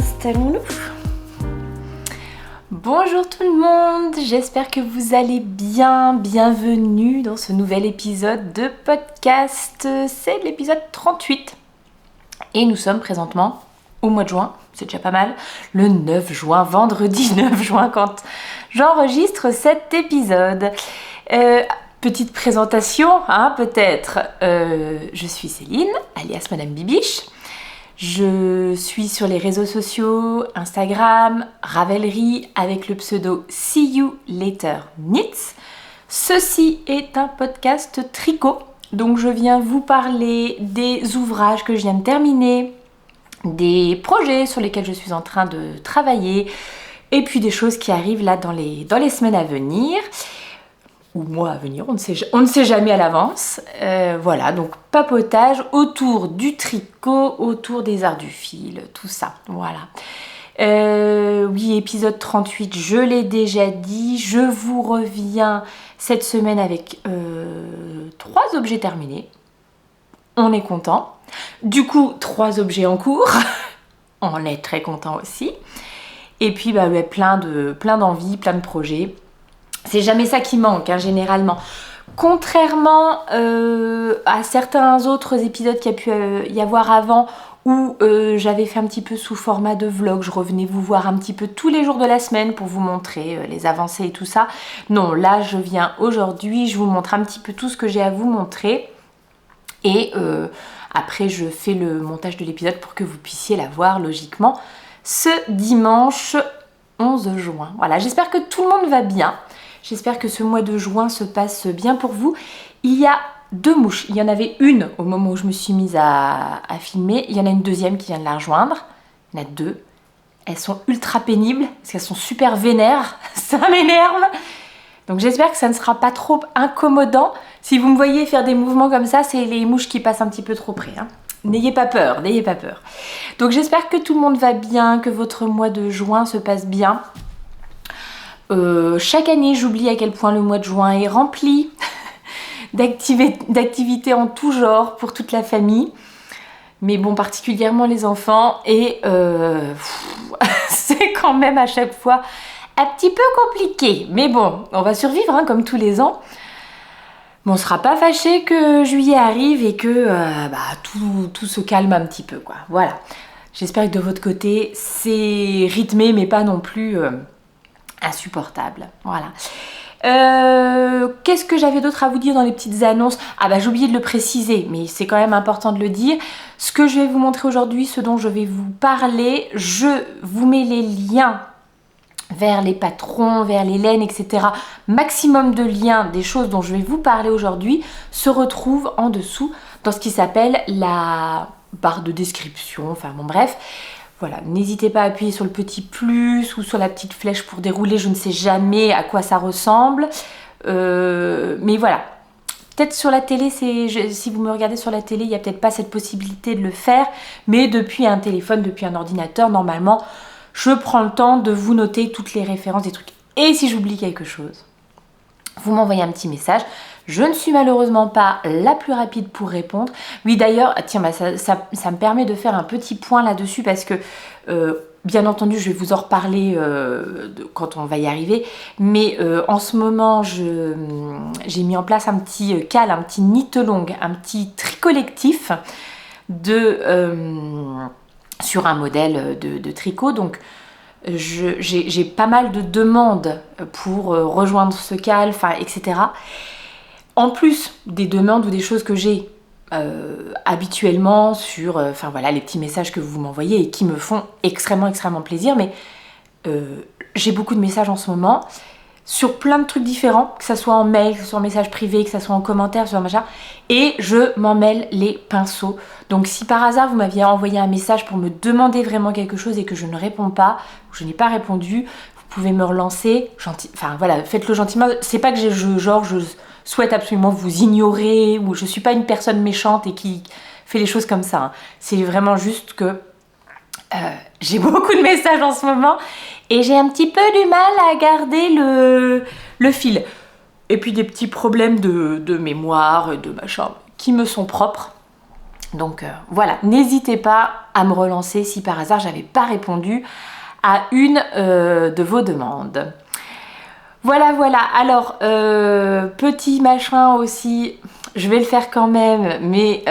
installons-nous. Bonjour tout le monde, j'espère que vous allez bien. Bienvenue dans ce nouvel épisode de podcast. C'est l'épisode 38 et nous sommes présentement au mois de juin, c'est déjà pas mal, le 9 juin, vendredi 9 juin quand j'enregistre cet épisode. Petite présentation, peut-être. Je suis Céline, alias Madame Bibiche. Je suis sur les réseaux sociaux, Instagram, Ravelry, avec le pseudo See You Later Knits. Ceci est un podcast tricot, donc je viens vous parler des ouvrages que je viens de terminer, des projets sur lesquels je suis en train de travailler, et puis des choses qui arrivent là dans les semaines à venir. Ou mois à venir, on ne sait jamais à l'avance. Voilà, donc papotage autour du tricot, autour des arts du fil, tout ça, voilà. Oui, épisode 38, je l'ai déjà dit, je vous reviens cette semaine avec 3 objets terminés. On est content. Du coup, 3 objets en cours. On est très content aussi. Et puis, plein d'envies, plein de projets. C'est jamais ça qui manque, généralement. Contrairement à certains autres épisodes qu'il y a pu y avoir avant, où j'avais fait un petit peu sous format de vlog, je revenais vous voir un petit peu tous les jours de la semaine pour vous montrer les avancées et tout ça. Non, là je viens aujourd'hui, je vous montre un petit peu tout ce que j'ai à vous montrer. Et après je fais le montage de l'épisode pour que vous puissiez la voir logiquement ce dimanche 11 juin. Voilà, j'espère que tout le monde va bien. J'espère que ce mois de juin se passe bien pour vous. Il y a 2 mouches. Il y en avait une au moment où je me suis mise à filmer. Il y en a une deuxième qui vient de la rejoindre. Il y en a 2. Elles sont ultra pénibles parce qu'elles sont super vénères. Ça m'énerve. Donc j'espère que ça ne sera pas trop incommodant. Si vous me voyez faire des mouvements comme ça, c'est les mouches qui passent un petit peu trop près. N'ayez pas peur, n'ayez pas peur. Donc j'espère que tout le monde va bien, que votre mois de juin se passe bien. Chaque année, j'oublie à quel point le mois de juin est rempli d'activités en tout genre pour toute la famille. Mais bon, particulièrement les enfants. Et c'est quand même à chaque fois un petit peu compliqué. Mais bon, on va survivre comme tous les ans. Bon, on ne sera pas fâché que juillet arrive et que tout se calme un petit peu, quoi. Voilà. J'espère que de votre côté, c'est rythmé, mais pas non plus insupportable. Voilà. Qu'est-ce que j'avais d'autre à vous dire dans les petites annonces ? J'ai oublié de le préciser, mais c'est quand même important de le dire. Ce que je vais vous montrer aujourd'hui, ce dont je vais vous parler, je vous mets les liens vers les patrons, vers les laines, etc. Maximum de liens des choses dont je vais vous parler aujourd'hui se retrouvent en dessous dans ce qui s'appelle la barre de description. Enfin bon, bref. Voilà, n'hésitez pas à appuyer sur le petit plus ou sur la petite flèche pour dérouler. Je ne sais jamais à quoi ça ressemble. Mais voilà. Peut-être sur la télé, si vous me regardez sur la télé, il n'y a peut-être pas cette possibilité de le faire. Mais depuis un téléphone, depuis un ordinateur, normalement, je prends le temps de vous noter toutes les références des trucs. Et si j'oublie quelque chose, vous m'envoyez un petit message. Je ne suis malheureusement pas la plus rapide pour répondre. Oui, d'ailleurs, tiens, ça me permet de faire un petit point là-dessus parce que, bien entendu, je vais vous en reparler quand on va y arriver. Mais en ce moment, j'ai mis en place un petit cal, un petit knit-along, un petit tri-collectif sur un modèle de tricot. Donc, j'ai pas mal de demandes pour rejoindre ce cal, etc. En plus des demandes ou des choses que j'ai habituellement sur les petits messages que vous m'envoyez et qui me font extrêmement plaisir, mais j'ai beaucoup de messages en ce moment sur plein de trucs différents, que ça soit en mail, que ce soit en message privé, que ça soit en commentaire, sur machin, et je m'en mêle les pinceaux. Donc si par hasard vous m'aviez envoyé un message pour me demander vraiment quelque chose et que je ne réponds pas, ou je n'ai pas répondu, vous pouvez me relancer, faites-le gentiment. C'est pas que je souhaite absolument vous ignorer, ou je suis pas une personne méchante et qui fait les choses comme ça. C'est vraiment juste que j'ai beaucoup de messages en ce moment et j'ai un petit peu du mal à garder le fil. Et puis des petits problèmes de mémoire, de machin, qui me sont propres. Donc voilà, n'hésitez pas à me relancer si par hasard j'avais pas répondu à une de vos demandes. Voilà, alors petit machin aussi, je vais le faire quand même, mais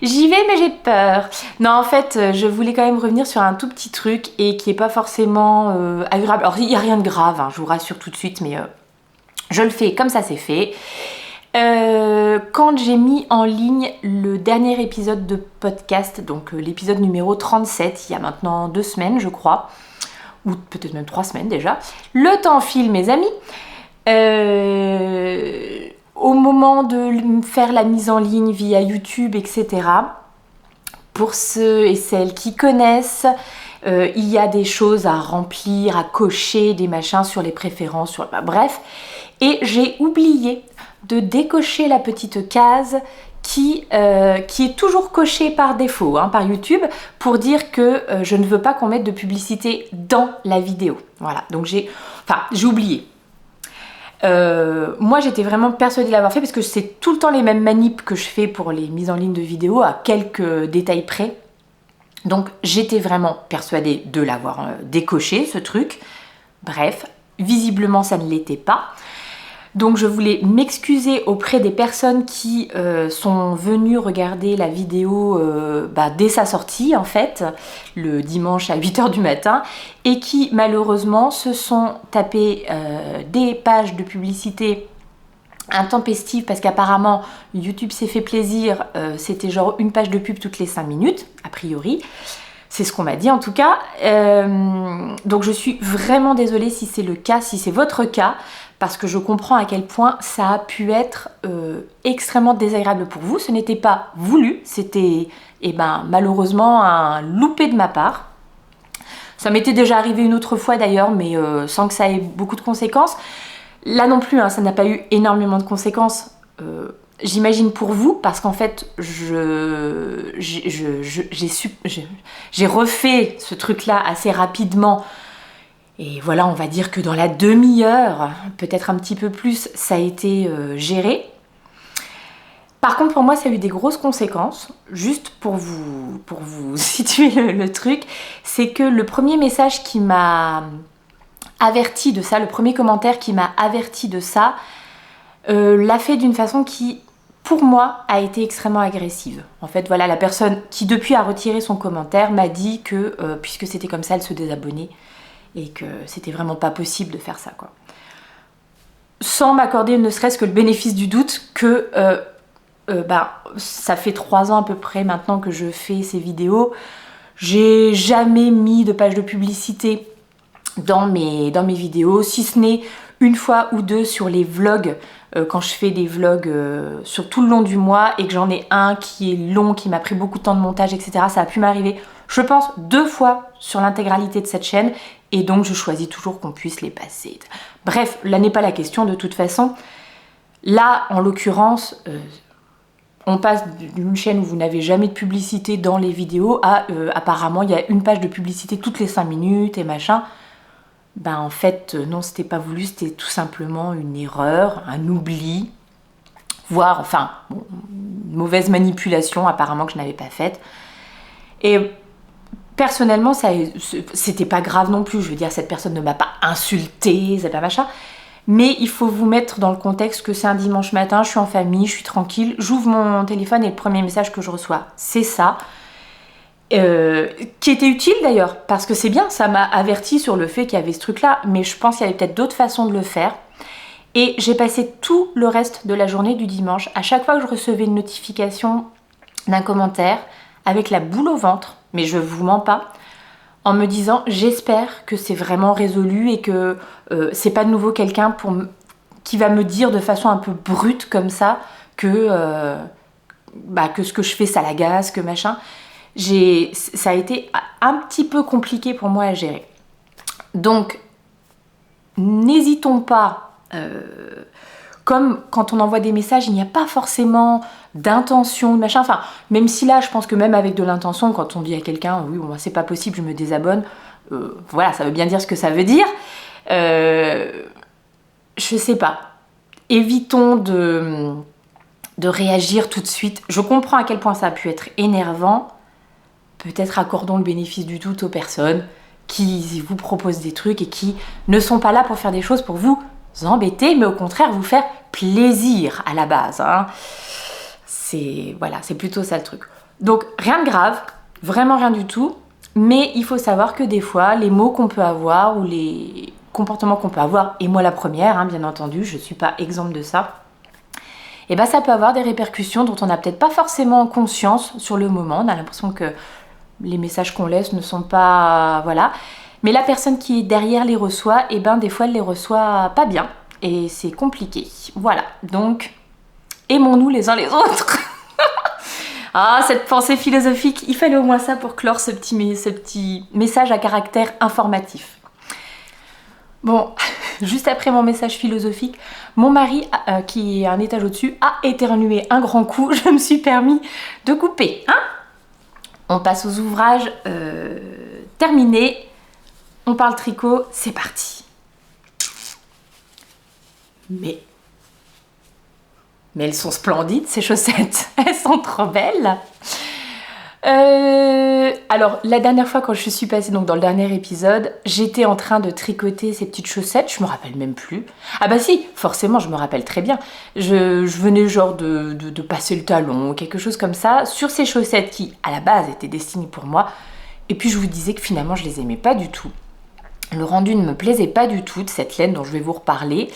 j'y vais mais j'ai peur. Non, en fait, je voulais quand même revenir sur un tout petit truc et qui est pas forcément agréable. Alors il n'y a rien de grave, hein, je vous rassure tout de suite, mais je le fais comme ça c'est fait. Quand j'ai mis en ligne le dernier épisode de podcast, donc l'épisode numéro 37, il y a maintenant 2 semaines je crois, ou peut-être même 3 semaines déjà, le temps file mes amis, au moment de faire la mise en ligne via YouTube, etc., pour ceux et celles qui connaissent, il y a des choses à remplir, à cocher, des machins sur les préférences, bref, et j'ai oublié de décocher la petite case qui est toujours cochée par défaut, hein, par YouTube, pour dire que je ne veux pas qu'on mette de publicité dans la vidéo. Voilà, donc j'ai oublié. Moi j'étais vraiment persuadée de l'avoir fait parce que c'est tout le temps les mêmes manips que je fais pour les mises en ligne de vidéos à quelques détails près. Donc j'étais vraiment persuadée de l'avoir décoché ce truc. Bref, visiblement ça ne l'était pas. Donc je voulais m'excuser auprès des personnes qui sont venues regarder la vidéo dès sa sortie en fait, le dimanche à 8h du matin, et qui malheureusement se sont tapés des pages de publicité intempestives parce qu'apparemment YouTube s'est fait plaisir, c'était genre une page de pub toutes les 5 minutes, a priori. C'est ce qu'on m'a dit en tout cas. Donc je suis vraiment désolée si c'est le cas, si c'est votre cas, parce que je comprends à quel point ça a pu être extrêmement désagréable pour vous. Ce n'était pas voulu, c'était malheureusement un loupé de ma part. Ça m'était déjà arrivé une autre fois d'ailleurs, mais sans que ça ait beaucoup de conséquences. Là non plus, hein, ça n'a pas eu énormément de conséquences. J'imagine pour vous, parce qu'en fait, j'ai refait ce truc-là assez rapidement. Et voilà, on va dire que dans la demi-heure, peut-être un petit peu plus, ça a été géré. Par contre, pour moi, ça a eu des grosses conséquences. Juste pour vous situer le truc, c'est que le premier message qui m'a averti de ça, le premier commentaire qui m'a averti de ça, l'a fait d'une façon qui, pour moi, a été extrêmement agressive. En fait, voilà, la personne qui depuis a retiré son commentaire m'a dit que, puisque c'était comme ça, elle se désabonnait et que c'était vraiment pas possible de faire ça, quoi. Sans m'accorder ne serait-ce que le bénéfice du doute que ça fait 3 ans à peu près maintenant que je fais ces vidéos. J'ai jamais mis de page de publicité dans mes vidéos, si ce n'est une fois ou deux sur les vlogs, quand je fais des vlogs sur tout le long du mois et que j'en ai un qui est long, qui m'a pris beaucoup de temps de montage, etc. Ça a pu m'arriver, je pense, 2 fois sur l'intégralité de cette chaîne, et donc je choisis toujours qu'on puisse les passer. Bref, là n'est pas la question de toute façon. Là, en l'occurrence, on passe d'une chaîne où vous n'avez jamais de publicité dans les vidéos à apparemment il y a une page de publicité toutes les 5 minutes et machin. En fait, non, c'était pas voulu, c'était tout simplement une erreur, un oubli, voire, une mauvaise manipulation apparemment que je n'avais pas faite. Et personnellement, c'était pas grave non plus, je veux dire, cette personne ne m'a pas insultée, c'est pas machin. Mais il faut vous mettre dans le contexte que c'est un dimanche matin, je suis en famille, je suis tranquille, j'ouvre mon téléphone et le premier message que je reçois, c'est ça. Qui était utile d'ailleurs, parce que c'est bien, ça m'a averti sur le fait qu'il y avait ce truc-là, mais je pense qu'il y avait peut-être d'autres façons de le faire. Et j'ai passé tout le reste de la journée du dimanche, à chaque fois que je recevais une notification d'un commentaire, avec la boule au ventre, mais je vous mens pas, en me disant j'espère que c'est vraiment résolu et que c'est pas de nouveau quelqu'un qui va me dire de façon un peu brute comme ça que ce que je fais ça l'agace, que machin. Ça a été un petit peu compliqué pour moi à gérer. Donc, n'hésitons pas, comme quand on envoie des messages, il n'y a pas forcément d'intention, machin. Enfin, même si là, je pense que même avec de l'intention, quand on dit à quelqu'un, oui, c'est pas possible, je me désabonne, voilà, ça veut bien dire ce que ça veut dire. Je sais pas. Évitons de réagir tout de suite. Je comprends à quel point ça a pu être énervant. Peut-être accordons le bénéfice du doute aux personnes qui vous proposent des trucs et qui ne sont pas là pour faire des choses pour vous embêter, mais au contraire vous faire plaisir à la base. Hein. C'est plutôt ça le truc. Donc rien de grave, vraiment rien du tout, mais il faut savoir que des fois, les mots qu'on peut avoir ou les comportements qu'on peut avoir, et moi la première, hein, bien entendu, je ne suis pas exempte de ça, et ben ça peut avoir des répercussions dont on n'a peut-être pas forcément conscience sur le moment. On a l'impression que les messages qu'on laisse ne sont pas... Voilà. Mais la personne qui est derrière les reçoit, et ben des fois elle les reçoit pas bien. Et c'est compliqué. Voilà. Donc, aimons-nous les uns les autres. Ah, cette pensée philosophique, il fallait au moins ça pour clore ce petit message à caractère informatif. Bon, juste après mon message philosophique, mon mari, qui est un étage au-dessus, a éternué un grand coup. Je me suis permis de couper. Hein ? On passe aux ouvrages terminés. On parle tricot, c'est parti. Mais elles sont splendides, ces chaussettes. Elles sont trop belles. Alors, la dernière fois quand je suis passée, donc dans le dernier épisode, j'étais en train de tricoter ces petites chaussettes, je me rappelle même plus. Ah bah si, forcément, je me rappelle très bien. Je venais genre de passer le talon, quelque chose comme ça, sur ces chaussettes qui, à la base, étaient destinées pour moi. Et puis, je vous disais que finalement, je les aimais pas du tout. Le rendu ne me plaisait pas du tout de cette laine dont je vais vous reparler.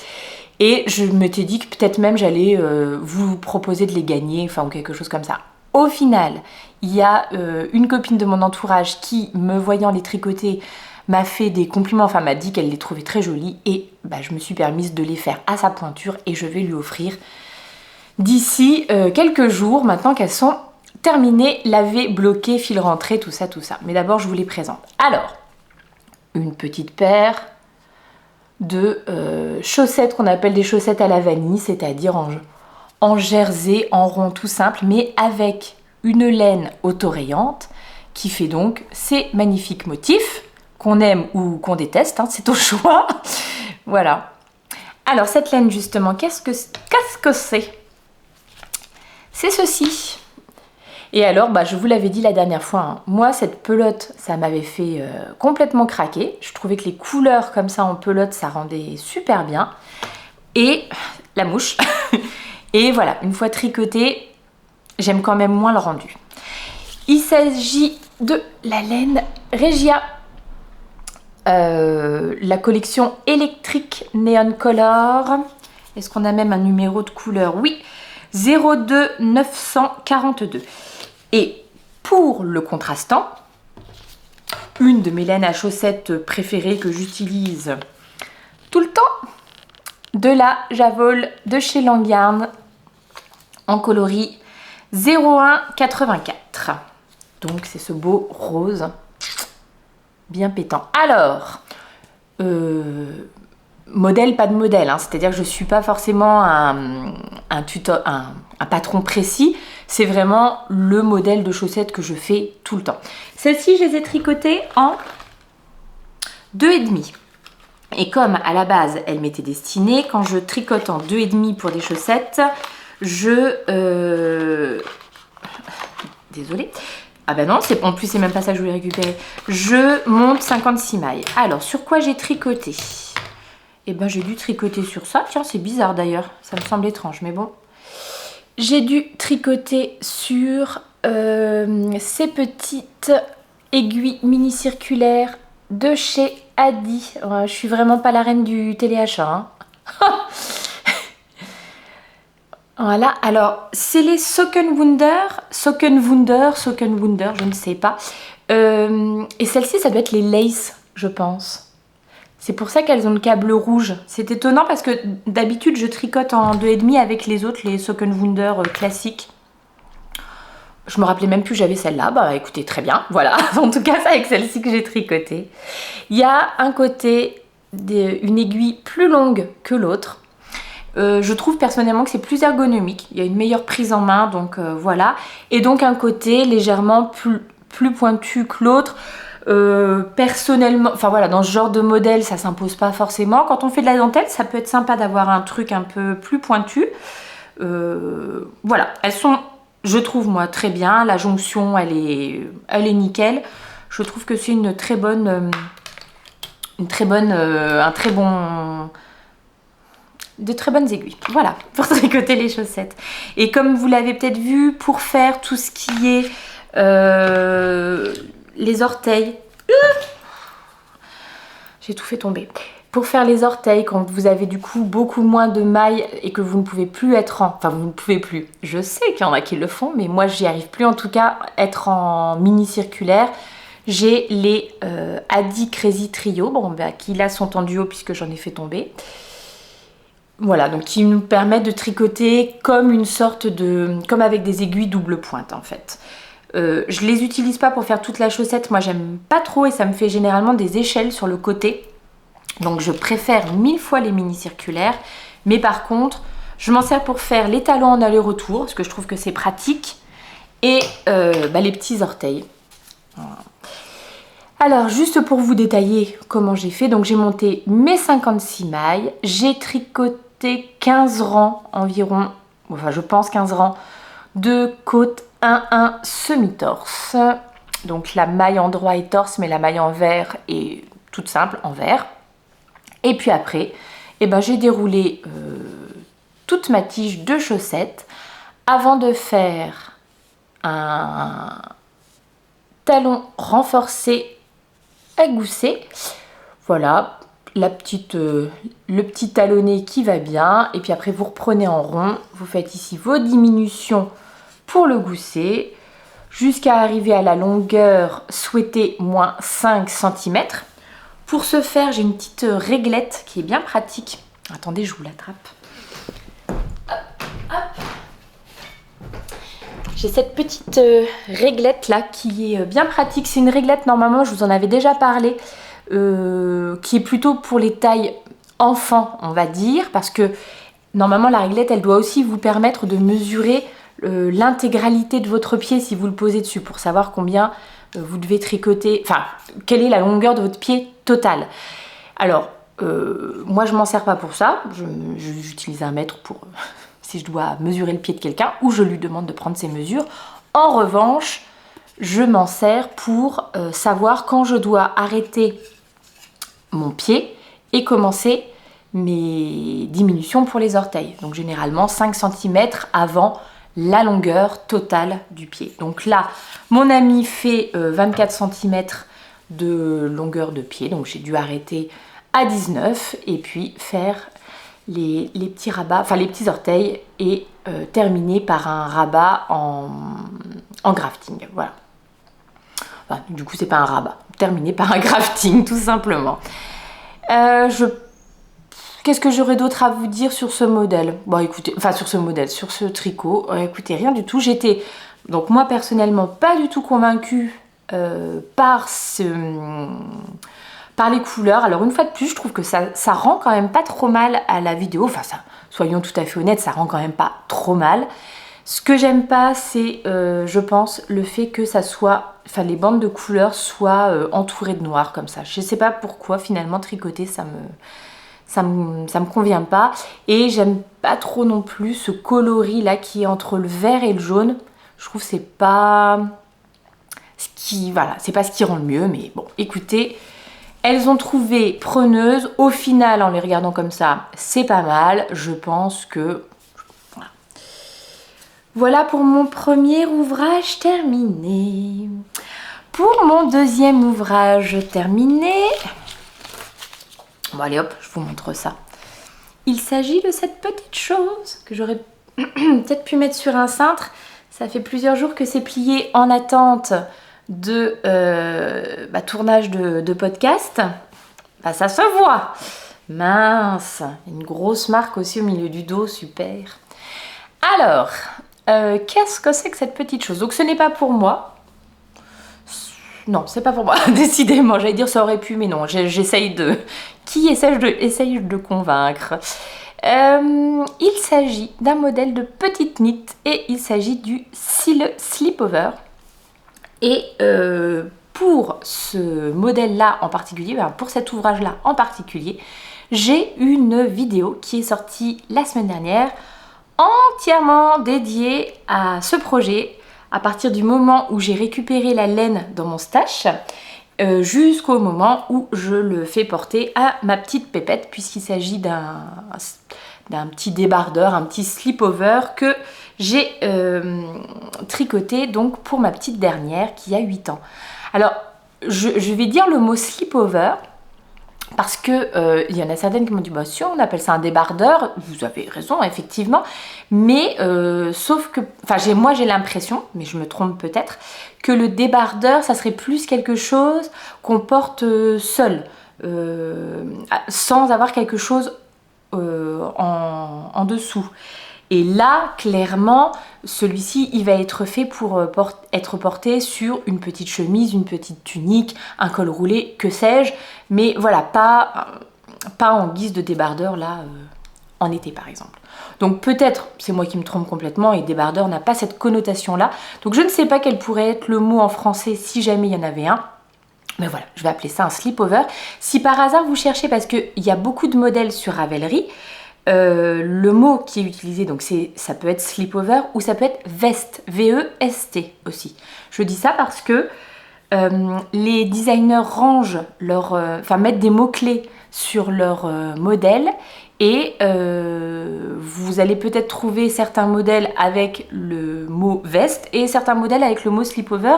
Et je m'étais dit que peut-être même j'allais vous proposer de les gagner, enfin, ou quelque chose comme ça. Au final, il y a une copine de mon entourage qui, me voyant les tricoter, m'a fait des compliments, enfin m'a dit qu'elle les trouvait très jolies et bah, je me suis permise de les faire à sa pointure et je vais lui offrir d'ici quelques jours, maintenant qu'elles sont terminées, lavées, bloquées, fil rentré, tout ça. Mais d'abord, je vous les présente. Alors, une petite paire de chaussettes qu'on appelle des chaussettes à la vanille, c'est-à-dire en jersey, en rond tout simple, mais avec une laine autorayante qui fait donc ces magnifiques motifs qu'on aime ou qu'on déteste, hein, c'est au choix. Voilà. Alors cette laine justement, qu'est-ce que c'est? C'est ceci. Et alors, bah, je vous l'avais dit la dernière fois, hein, moi cette pelote, ça m'avait fait complètement craquer. Je trouvais que les couleurs comme ça en pelote, ça rendait super bien. Et la mouche. Et voilà, une fois tricoté, j'aime quand même moins le rendu. Il s'agit de la laine Regia, la collection électrique Neon Color. Est-ce qu'on a même un numéro de couleur? Oui, 02942. Et pour le contrastant, une de mes laines à chaussettes préférées que j'utilise tout le temps, de la Javol de chez Langyarn en coloris 0184. Donc c'est ce beau rose bien pétant. Alors, modèle, pas de modèle, hein, c'est-à-dire que je ne suis pas forcément un patron précis, c'est vraiment le modèle de chaussettes que je fais tout le temps. Celles-ci, je les ai tricotées en 2,5. Et comme à la base, elles m'étaient destinées, quand je tricote en 2,5 pour des chaussettes, désolée. Ah ben non, en plus c'est même pas ça que je voulais récupérer. Je monte 56 mailles. Alors, sur quoi j'ai tricoté? Eh ben j'ai dû tricoter sur ça. Tiens, c'est bizarre d'ailleurs. Ça me semble étrange, mais bon. J'ai dû tricoter sur ces petites aiguilles mini-circulaires de chez Adi. Je suis vraiment pas la reine du téléachat. Hein. Voilà, alors c'est les Sockenwunder, je ne sais pas. Et celle-ci, ça doit être les Lace, je pense. C'est pour ça qu'elles ont le câble rouge. C'est étonnant parce que d'habitude, je tricote en 2,5 avec les autres, les Sockenwunder classiques. Je me rappelais même plus que j'avais celle-là. Bah écoutez, très bien, voilà. En tout cas, c'est avec celle-ci que j'ai tricoté. Il y a un côté, une aiguille plus longue que l'autre. Je trouve personnellement que c'est plus ergonomique, il y a une meilleure prise en main, donc voilà. Et donc un côté légèrement plus pointu que l'autre. Personnellement, enfin voilà, dans ce genre de modèle, ça s'impose pas forcément. Quand on fait de la dentelle, ça peut être sympa d'avoir un truc un peu plus pointu. Voilà, elles sont, je trouve moi, très bien. La jonction, elle est nickel. Je trouve que c'est un très bon, de très bonnes aiguilles, voilà, pour tricoter les chaussettes. Et comme vous l'avez peut-être vu, pour faire tout ce qui est les orteils, j'ai tout fait tomber. Pour faire les orteils, quand vous avez du coup beaucoup moins de mailles et que vous ne pouvez plus être en... Enfin, vous ne pouvez plus. Je sais qu'il y en a qui le font, mais moi, j'y arrive plus. En tout cas, être en mini circulaire. J'ai les Adi Crazy Trio, bon, bah, qui là sont en duo puisque j'en ai fait tomber. Voilà, donc qui nous permettent de tricoter comme une sorte de... comme avec des aiguilles double pointe en fait. Je les utilise pas pour faire toute la chaussette, moi j'aime pas trop et ça me fait généralement des échelles sur le côté. Donc je préfère 1000 fois les mini circulaires, mais par contre je m'en sers pour faire les talons en aller-retour parce que je trouve que c'est pratique et les petits orteils. Voilà. Alors juste pour vous détailler comment j'ai fait, donc j'ai monté mes 56 mailles, j'ai tricoté 15 rangs environ, enfin je pense 15 rangs de côte 1-1 semi-torse. Donc la maille en droit est torse, mais la maille en vert est toute simple, en vert. Et puis après, j'ai déroulé toute ma tige de chaussettes avant de faire un talon renforcé à gousset. Voilà, le petit talonnet qui va bien. Et puis après, vous reprenez en rond. Vous faites ici vos diminutions pour le gousset jusqu'à arriver à la longueur souhaitée, moins 5 cm. Pour ce faire, j'ai une petite réglette qui est bien pratique. Attendez, je vous l'attrape. J'ai cette petite réglette là qui est bien pratique. C'est une réglette, normalement, je vous en avais déjà parlé, qui est plutôt pour les tailles enfants, on va dire, parce que normalement, la réglette, elle doit aussi vous permettre de mesurer l'intégralité de votre pied si vous le posez dessus, pour savoir combien vous devez tricoter, enfin, quelle est la longueur de votre pied total. Alors, moi, je m'en sers pas pour ça. J'utilise un mètre pour... si je dois mesurer le pied de quelqu'un ou je lui demande de prendre ses mesures. En revanche, je m'en sers pour savoir quand je dois arrêter mon pied et commencer mes diminutions pour les orteils. Donc généralement 5 cm avant la longueur totale du pied. Donc là, mon ami fait 24 cm de longueur de pied. Donc j'ai dû arrêter à 19 et puis faire les petits rabats, enfin les petits orteils et terminer par un rabat en grafting. Voilà. Enfin, du coup, c'est pas un rabat. Terminer par un grafting, tout simplement. Qu'est-ce que j'aurais d'autre à vous dire sur ce modèle? Bon, écoutez, enfin sur ce modèle, sur ce tricot, écoutez, rien du tout. J'étais, donc moi personnellement, pas du tout convaincue par les couleurs. Alors une fois de plus, je trouve que ça rend quand même pas trop mal à la vidéo. Enfin, ça, soyons tout à fait honnêtes, ça rend quand même pas trop mal. Ce que j'aime pas, c'est, je pense, le fait que ça soit, enfin les bandes de couleurs soient entourées de noir comme ça. Je sais pas pourquoi finalement tricoter, ça me convient pas. Et j'aime pas trop non plus ce coloris là qui est entre le vert et le jaune. Je trouve que c'est pas c'est pas ce qui rend le mieux. Mais bon, écoutez, elles ont trouvé preneuse. Au final, en les regardant comme ça, c'est pas mal. Je pense que voilà pour mon premier ouvrage terminé. Pour mon deuxième ouvrage terminé, bon allez hop, je vous montre ça. Il s'agit de cette petite chose que j'aurais peut-être pu mettre sur un cintre. Ça fait plusieurs jours que c'est plié en attente de tournage de podcast. Bah, ça se voit. Mince, une grosse marque aussi au milieu du dos, super. Alors, qu'est-ce que c'est que cette petite chose? Donc ce n'est pas pour moi. Non, c'est pas pour moi, décidément. J'allais dire ça aurait pu, mais non, j'essaye de... Qui essaye de convaincre? Il s'agit d'un modèle de petite knit et il s'agit du Slipover. Et pour ce modèle-là en particulier, pour cet ouvrage-là en particulier, j'ai une vidéo qui est sortie la semaine dernière entièrement dédié à ce projet à partir du moment où j'ai récupéré la laine dans mon stash jusqu'au moment où je le fais porter à ma petite pépette, puisqu'il s'agit d'un petit débardeur, un petit slip-over que j'ai tricoté donc pour ma petite dernière qui a 8 ans. Alors, je vais dire le mot slip-over parce que il y en a certaines qui m'ont dit bah si on appelle ça un débardeur, vous avez raison effectivement, mais sauf que, enfin moi j'ai l'impression, mais je me trompe peut-être, que le débardeur ça serait plus quelque chose qu'on porte seul, sans avoir quelque chose en dessous. Et là, clairement, celui-ci, il va être fait pour être porté sur une petite chemise, une petite tunique, un col roulé, que sais-je. Mais voilà, pas en guise de débardeur, là, en été, par exemple. Donc peut-être, c'est moi qui me trompe complètement, et débardeur n'a pas cette connotation-là. Donc je ne sais pas quel pourrait être le mot en français si jamais il y en avait un. Mais voilà, je vais appeler ça un slip-over. Si par hasard vous cherchez, parce qu'il y a beaucoup de modèles sur Ravelry, le mot qui est utilisé, donc ça peut être slip-over ou ça peut être veste, V-E-S-T aussi. Je dis ça parce que les designers rangent mettent des mots-clés sur leur modèle et vous allez peut-être trouver certains modèles avec le mot veste et certains modèles avec le mot slip-over,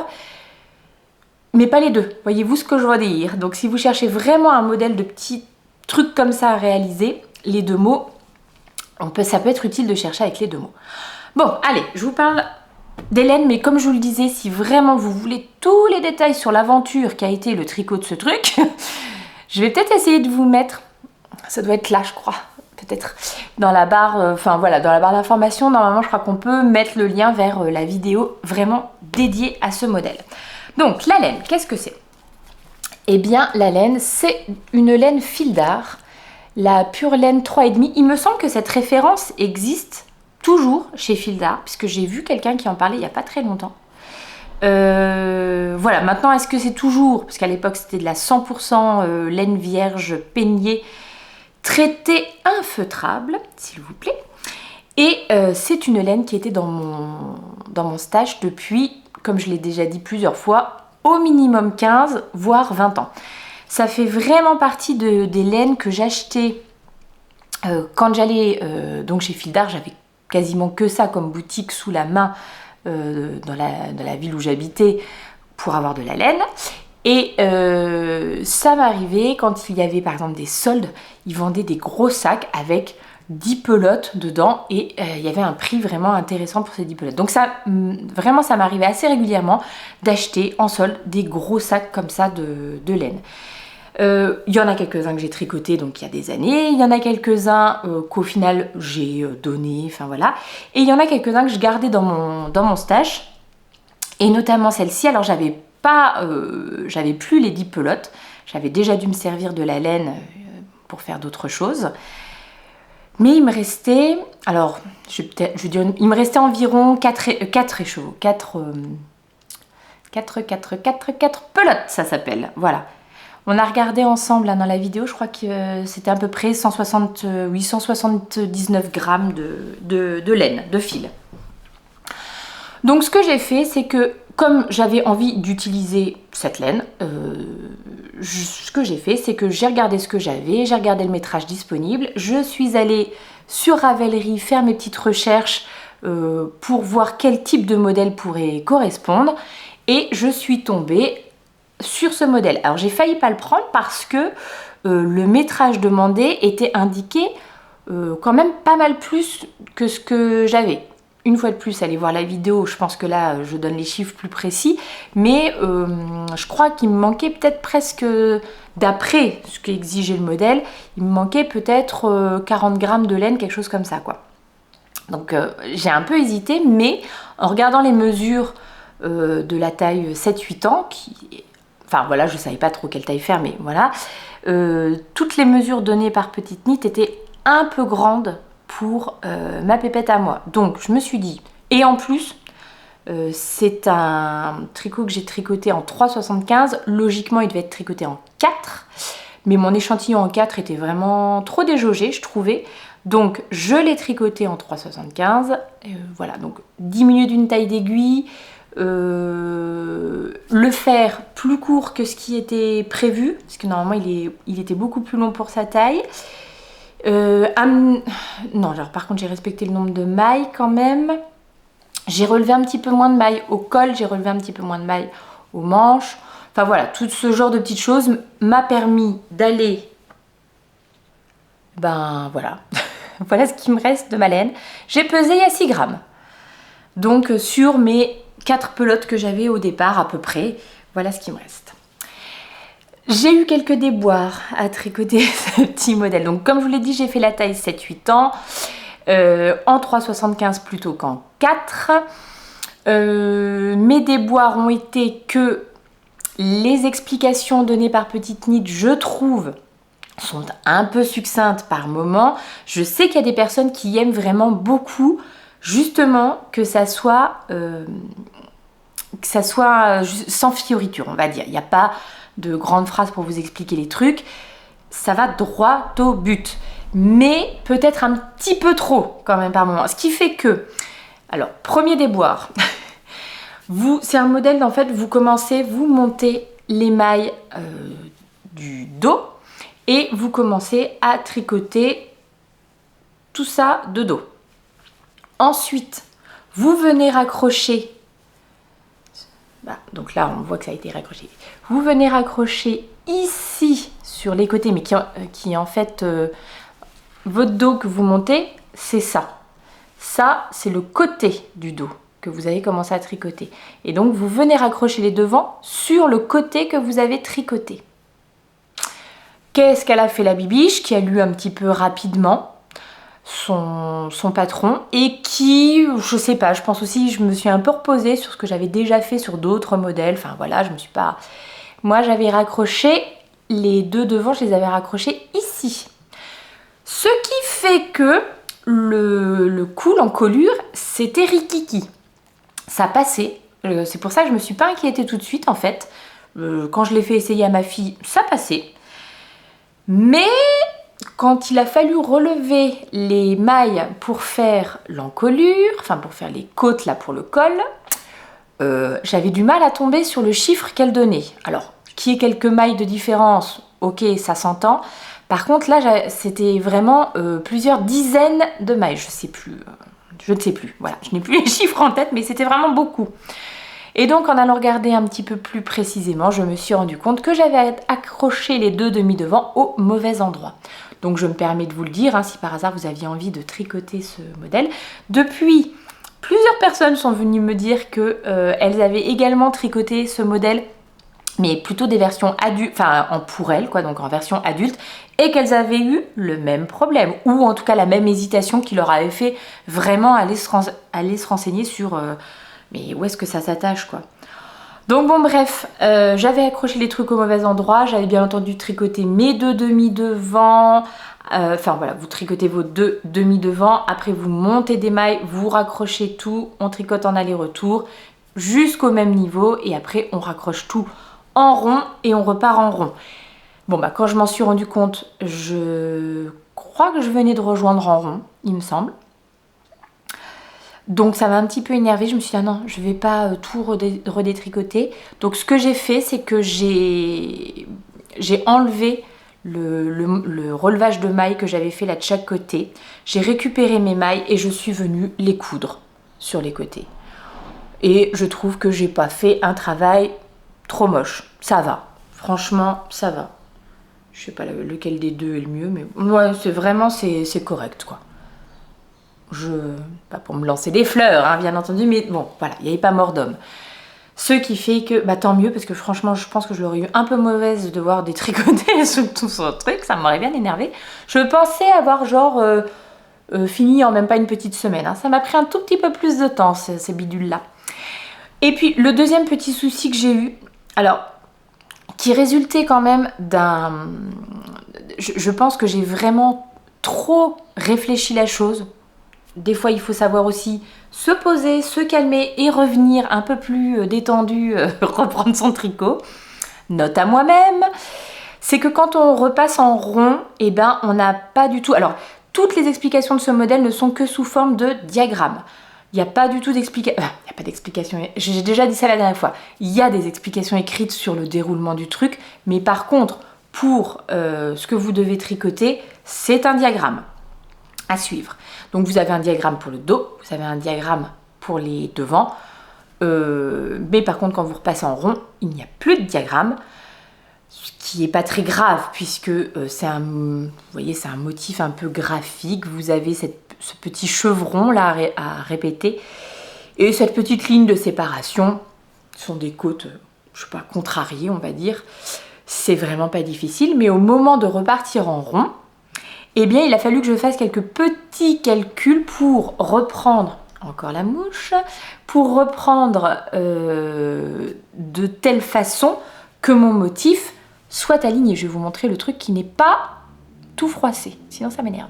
mais pas les deux. Voyez-vous ce que je veux dire? Donc si vous cherchez vraiment un modèle de petits trucs comme ça à réaliser, les deux mots, ça peut être utile de chercher avec les deux mots. Bon, allez, je vous parle d'Hélène, mais comme je vous le disais, si vraiment vous voulez tous les détails sur l'aventure qui a été le tricot de ce truc, je vais peut-être essayer de vous mettre, ça doit être là je crois, peut-être dans la barre, dans la barre d'information, normalement je crois qu'on peut mettre le lien vers la vidéo vraiment dédiée à ce modèle. Donc la laine, qu'est-ce que c'est? Eh bien la laine, c'est une laine fil d'art, la pure laine 3,5. Il me semble que cette référence existe toujours chez Fil d'Art, puisque j'ai vu quelqu'un qui en parlait il n'y a pas très longtemps. Voilà, maintenant est-ce que c'est toujours, parce qu'à l'époque c'était de la 100% laine vierge peignée, traitée infeutrable, s'il vous plaît. Et c'est une laine qui était dans mon stash depuis, comme je l'ai déjà dit plusieurs fois, au minimum 15 voire 20 ans. Ça fait vraiment partie des laines que j'achetais quand j'allais donc chez Fil d'Art. J'avais quasiment que ça comme boutique sous la main dans la ville où j'habitais pour avoir de la laine. Et ça m'arrivait quand il y avait par exemple des soldes, ils vendaient des gros sacs avec 10 pelotes dedans et il y avait un prix vraiment intéressant pour ces 10 pelotes. Donc ça, vraiment ça m'arrivait assez régulièrement d'acheter en solde des gros sacs comme ça de laine. Il y en a quelques-uns que j'ai tricotés donc il y a des années, il y en a quelques-uns qu'au final j'ai donné, enfin voilà, et il y en a quelques-uns que je gardais dans mon stash, et notamment celle-ci. Alors j'avais plus les 10 pelotes, j'avais déjà dû me servir de la laine pour faire d'autres choses, mais il me restait, alors il me restait environ 4 écheveaux, 4 pelotes ça s'appelle, voilà. On a regardé ensemble là, dans la vidéo, je crois que c'était à peu près 179 grammes de laine, de fil. Donc ce que j'ai fait, c'est que comme j'avais envie d'utiliser cette laine, ce que j'ai fait, c'est que j'ai regardé ce que j'avais, j'ai regardé le métrage disponible, je suis allée sur Ravelry faire mes petites recherches pour voir quel type de modèle pourrait correspondre, et je suis tombée sur ce modèle. Alors j'ai failli pas le prendre parce que le métrage demandé était indiqué quand même pas mal plus que ce que j'avais. Une fois de plus, allez voir la vidéo, je pense que là je donne les chiffres plus précis, mais je crois qu'il me manquait peut-être presque, d'après ce qu'exigeait le modèle, il me manquait peut-être 40 grammes de laine, quelque chose comme ça quoi. Donc j'ai un peu hésité, mais en regardant les mesures de la taille 7-8 ans, enfin voilà, je ne savais pas trop quelle taille faire, mais voilà. Toutes les mesures données par Petite Knit étaient un peu grandes pour ma pépette à moi. Donc je me suis dit, et en plus, c'est un tricot que j'ai tricoté en 3,75. Logiquement, il devait être tricoté en 4. Mais mon échantillon en 4 était vraiment trop déjaugé, je trouvais. Donc je l'ai tricoté en 3,75. Voilà, donc diminuer d'une taille d'aiguille, le faire plus court que ce qui était prévu, parce que normalement il était beaucoup plus long pour sa taille. Non, alors par contre j'ai respecté le nombre de mailles quand même. J'ai relevé un petit peu moins de mailles au col, j'ai relevé un petit peu moins de mailles aux manches. Enfin voilà, tout ce genre de petites choses m'a permis d'aller... Ben voilà, voilà ce qui me reste de ma laine. J'ai pesé il y a 6 grammes. Donc sur mes 4 pelotes que j'avais au départ à peu près, voilà ce qui me reste. J'ai eu quelques déboires à tricoter ce petit modèle. Donc comme je vous l'ai dit, j'ai fait la taille 7-8 ans en 3,75 plutôt qu'en 4. Mes déboires ont été que les explications données par Petite Knit, je trouve, sont un peu succinctes par moment. Je sais qu'il y a des personnes qui aiment vraiment beaucoup, justement, que ça soit sans fioriture, on va dire. Il n'y a pas de grandes phrases pour vous expliquer les trucs. Ça va droit au but. Mais peut-être un petit peu trop, quand même, par moment. Ce qui fait que... Alors, premier déboire. C'est un modèle, en fait, vous montez les mailles du dos et vous commencez à tricoter tout ça de dos. Ensuite, vous venez raccrocher, donc là on voit que ça a été raccroché, vous venez raccrocher ici sur les côtés, mais qui en fait, votre dos que vous montez, c'est ça. Ça, c'est le côté du dos que vous avez commencé à tricoter. Et donc, vous venez raccrocher les devants sur le côté que vous avez tricoté. Qu'est-ce qu'elle a fait la bibiche, qui a lu un petit peu rapidement son patron et qui, je sais pas, je pense aussi, je me suis un peu reposée sur ce que j'avais déjà fait sur d'autres modèles. Enfin voilà, je me suis pas... Moi, j'avais raccroché les deux devants, je les avais raccrochés ici. Ce qui fait que le cou, l'encolure, c'était rikiki. Ça passait. C'est pour ça que je me suis pas inquiétée tout de suite en fait. Quand je l'ai fait essayer à ma fille, ça passait. Mais quand il a fallu relever les mailles pour faire l'encolure, enfin pour faire les côtes là pour le col, j'avais du mal à tomber sur le chiffre qu'elle donnait. Alors, qu'il y ait quelques mailles de différence, ok, ça s'entend. Par contre, là, c'était vraiment plusieurs dizaines de mailles. Je ne sais plus. Voilà, je n'ai plus les chiffres en tête, mais c'était vraiment beaucoup. Et donc, en allant regarder un petit peu plus précisément, je me suis rendu compte que j'avais accroché les deux demi-devants au mauvais endroit. Donc, je me permets de vous le dire, hein, si par hasard vous aviez envie de tricoter ce modèle. Depuis, plusieurs personnes sont venues me dire qu'elles avaient également tricoté ce modèle, mais plutôt des versions adultes, enfin en pour elles, quoi, donc en version adulte, et qu'elles avaient eu le même problème, ou en tout cas la même hésitation qui leur avait fait vraiment aller se renseigner sur mais où est-ce que ça s'attache, quoi. Donc bon, bref, j'avais accroché les trucs au mauvais endroit, j'avais bien entendu tricoter mes deux demi-devants, enfin voilà, vous tricotez vos deux demi-devants, après vous montez des mailles, vous raccrochez tout, on tricote en aller-retour jusqu'au même niveau, et après on raccroche tout en rond et on repart en rond. Bon bah quand je m'en suis rendu compte, je crois que je venais de rejoindre en rond, il me semble. Donc ça m'a un petit peu énervée, je me suis dit ah non, je vais pas tout redétricoter. Donc ce que j'ai fait, c'est que j'ai enlevé le relevage de mailles que j'avais fait là de chaque côté. J'ai récupéré mes mailles et je suis venue les coudre sur les côtés. Et je trouve que j'ai pas fait un travail trop moche. Ça va, franchement ça va. Je sais pas lequel des deux est le mieux, mais ouais, c'est correct, quoi. Pas pour me lancer des fleurs, hein, bien entendu, mais bon, voilà, il n'y avait pas mort d'homme. Ce qui fait que, bah tant mieux, parce que franchement, je pense que je l'aurais eu un peu mauvaise de devoir détricoter tout ce truc, ça m'aurait bien énervé. Je pensais avoir genre fini en même pas une petite semaine, hein. Ça m'a pris un tout petit peu plus de temps, ces bidules-là. Et puis, le deuxième petit souci que j'ai eu, alors, qui résultait quand même d'un... Je pense que j'ai vraiment trop réfléchi la chose. Des fois, il faut savoir aussi se poser, se calmer et revenir un peu plus détendu, reprendre son tricot. Note à moi-même, c'est que quand on repasse en rond, eh ben, on n'a pas du tout... Alors, toutes les explications de ce modèle ne sont que sous forme de diagramme. Il n'y a pas du tout d'explication. Il n'y a pas d'explication. J'ai déjà dit ça la dernière fois. Il y a des explications écrites sur le déroulement du truc, mais par contre, pour ce que vous devez tricoter, c'est un diagramme à suivre. Donc vous avez un diagramme pour le dos, vous avez un diagramme pour les devants, mais par contre, quand vous repassez en rond, il n'y a plus de diagramme. Ce qui n'est pas très grave puisque c'est un motif un peu graphique. Vous avez ce petit chevron là à répéter et cette petite ligne de séparation. Ce sont des côtes, je sais pas, contrariées on va dire. C'est vraiment pas difficile, mais au moment de repartir en rond, eh bien il a fallu que je fasse quelques petits calculs pour reprendre, encore la mouche, pour reprendre de telle façon que mon motif soit aligné. Je vais vous montrer le truc qui n'est pas tout froissé, sinon ça m'énerve.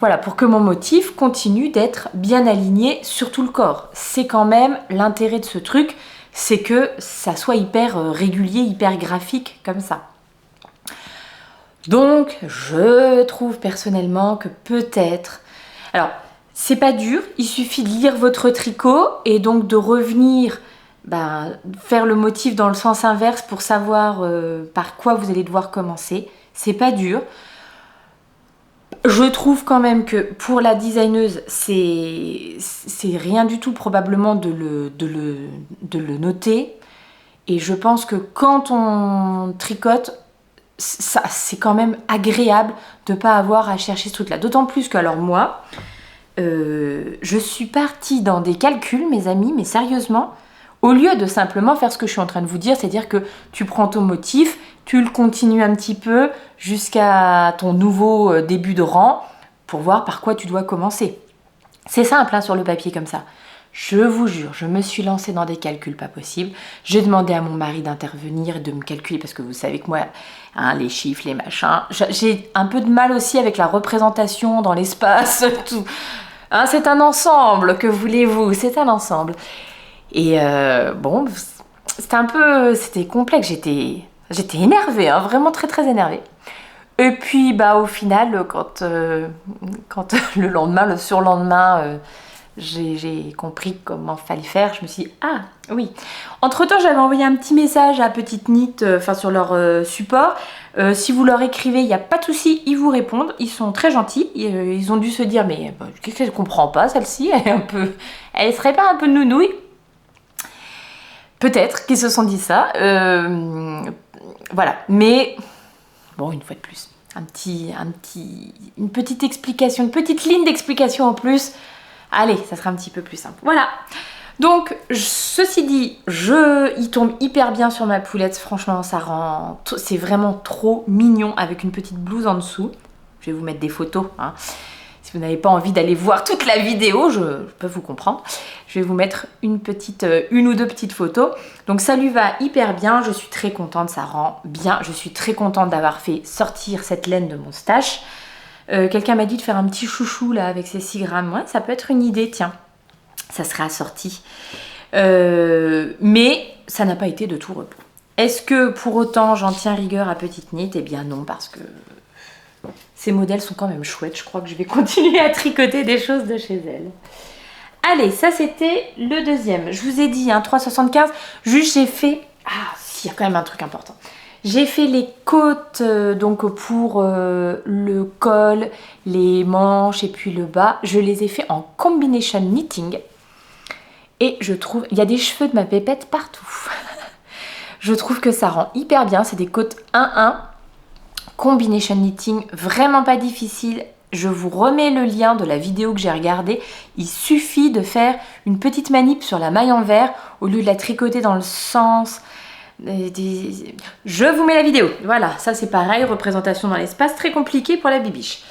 Voilà, pour que mon motif continue d'être bien aligné sur tout le corps. C'est quand même l'intérêt de ce truc, c'est que ça soit hyper régulier, hyper graphique comme ça. Donc, je trouve personnellement que peut-être... Alors, c'est pas dur, il suffit de lire votre tricot et donc de revenir... faire le motif dans le sens inverse pour savoir par quoi vous allez devoir commencer. C'est pas dur. Je trouve quand même que pour la designeuse, c'est rien du tout probablement de le noter. Et je pense que quand on tricote, c'est quand même agréable de ne pas avoir à chercher ce truc-là. D'autant plus que, alors moi, je suis partie dans des calculs, mes amis, mais sérieusement... Au lieu de simplement faire ce que je suis en train de vous dire, c'est-à-dire que tu prends ton motif, tu le continues un petit peu jusqu'à ton nouveau début de rang pour voir par quoi tu dois commencer. C'est simple hein, sur le papier comme ça. Je vous jure, je me suis lancée dans des calculs pas possibles. J'ai demandé à mon mari d'intervenir et de me calculer parce que vous savez que moi, hein, les chiffres, les machins, j'ai un peu de mal aussi avec la représentation dans l'espace, tout. Hein, c'est un ensemble, que voulez-vous, c'est un ensemble. Et bon, c'était complexe, j'étais énervée, hein, vraiment très très énervée. Et puis au final, quand le surlendemain, j'ai compris comment fallait faire, je me suis dit, ah oui. Entre-temps, j'avais envoyé un petit message à Petite Knit, sur leur support. Si vous leur écrivez, il n'y a pas de souci, ils vous répondent, ils sont très gentils. Ils ont dû se dire, mais qu'est-ce qu'elle ne comprend pas celle-ci, elle serait pas un peu nounouille? Peut-être qu'ils se sont dit ça, voilà, mais bon, une fois de plus, une petite explication, une petite ligne d'explication en plus, allez, ça sera un petit peu plus simple, voilà. Donc, ceci dit, il tombe hyper bien sur ma poulette, franchement, c'est vraiment trop mignon avec une petite blouse en dessous. Je vais vous mettre des photos, hein. Si vous n'avez pas envie d'aller voir toute la vidéo, je peux vous comprendre. Je vais vous mettre une ou deux petites photos. Donc ça lui va hyper bien, je suis très contente, ça rend bien. Je suis très contente d'avoir fait sortir cette laine de mon stash. Quelqu'un m'a dit de faire un petit chouchou là avec ces 6 grammes. Ouais, ça peut être une idée, tiens. Ça sera assorti. Mais ça n'a pas été de tout repos. Est-ce que pour autant j'en tiens rigueur à Petite Knit? Eh bien non, parce que... ces modèles sont quand même chouettes. Je crois que je vais continuer à tricoter des choses de chez elle. Allez, ça c'était le deuxième. Je vous ai dit, hein, 3,75. Juste j'ai fait... Ah, si, il y a quand même un truc important. J'ai fait les côtes donc pour le col, les manches et puis le bas. Je les ai fait en combination knitting. Et je trouve... Il y a des cheveux de ma pépette partout. Je trouve que ça rend hyper bien. C'est des côtes 1-1. Combination knitting, vraiment pas difficile. Je vous remets le lien de la vidéo que j'ai regardée. Il suffit de faire une petite manip sur la maille envers au lieu de la tricoter dans le sens... Je vous mets la vidéo. Voilà, ça c'est pareil, représentation dans l'espace, très compliqué pour la bibiche.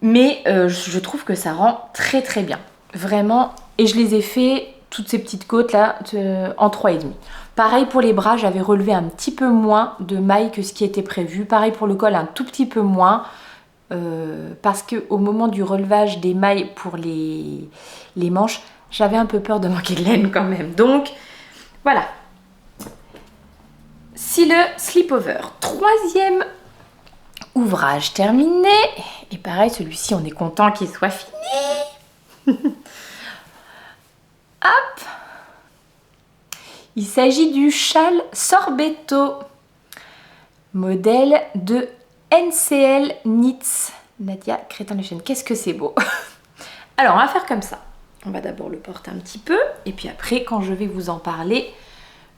Mais je trouve que ça rend très très bien. Vraiment. Et je les ai fait, toutes ces petites côtes là, en 3,5. Pareil pour les bras, j'avais relevé un petit peu moins de mailles que ce qui était prévu. Pareil pour le col, un tout petit peu moins. Parce qu'au moment du relevage des mailles pour les manches, j'avais un peu peur de manquer de laine quand même. Donc, voilà. Si le slipover, troisième ouvrage terminé. Et pareil, celui-ci, on est content qu'il soit fini. Hop. Il s'agit du châle Sorbetto, modèle de NCL Knits. Nadia Crétin-Lechaine, qu'est-ce que c'est beau. Alors, on va faire comme ça. On va d'abord le porter un petit peu, et puis après, quand je vais vous en parler,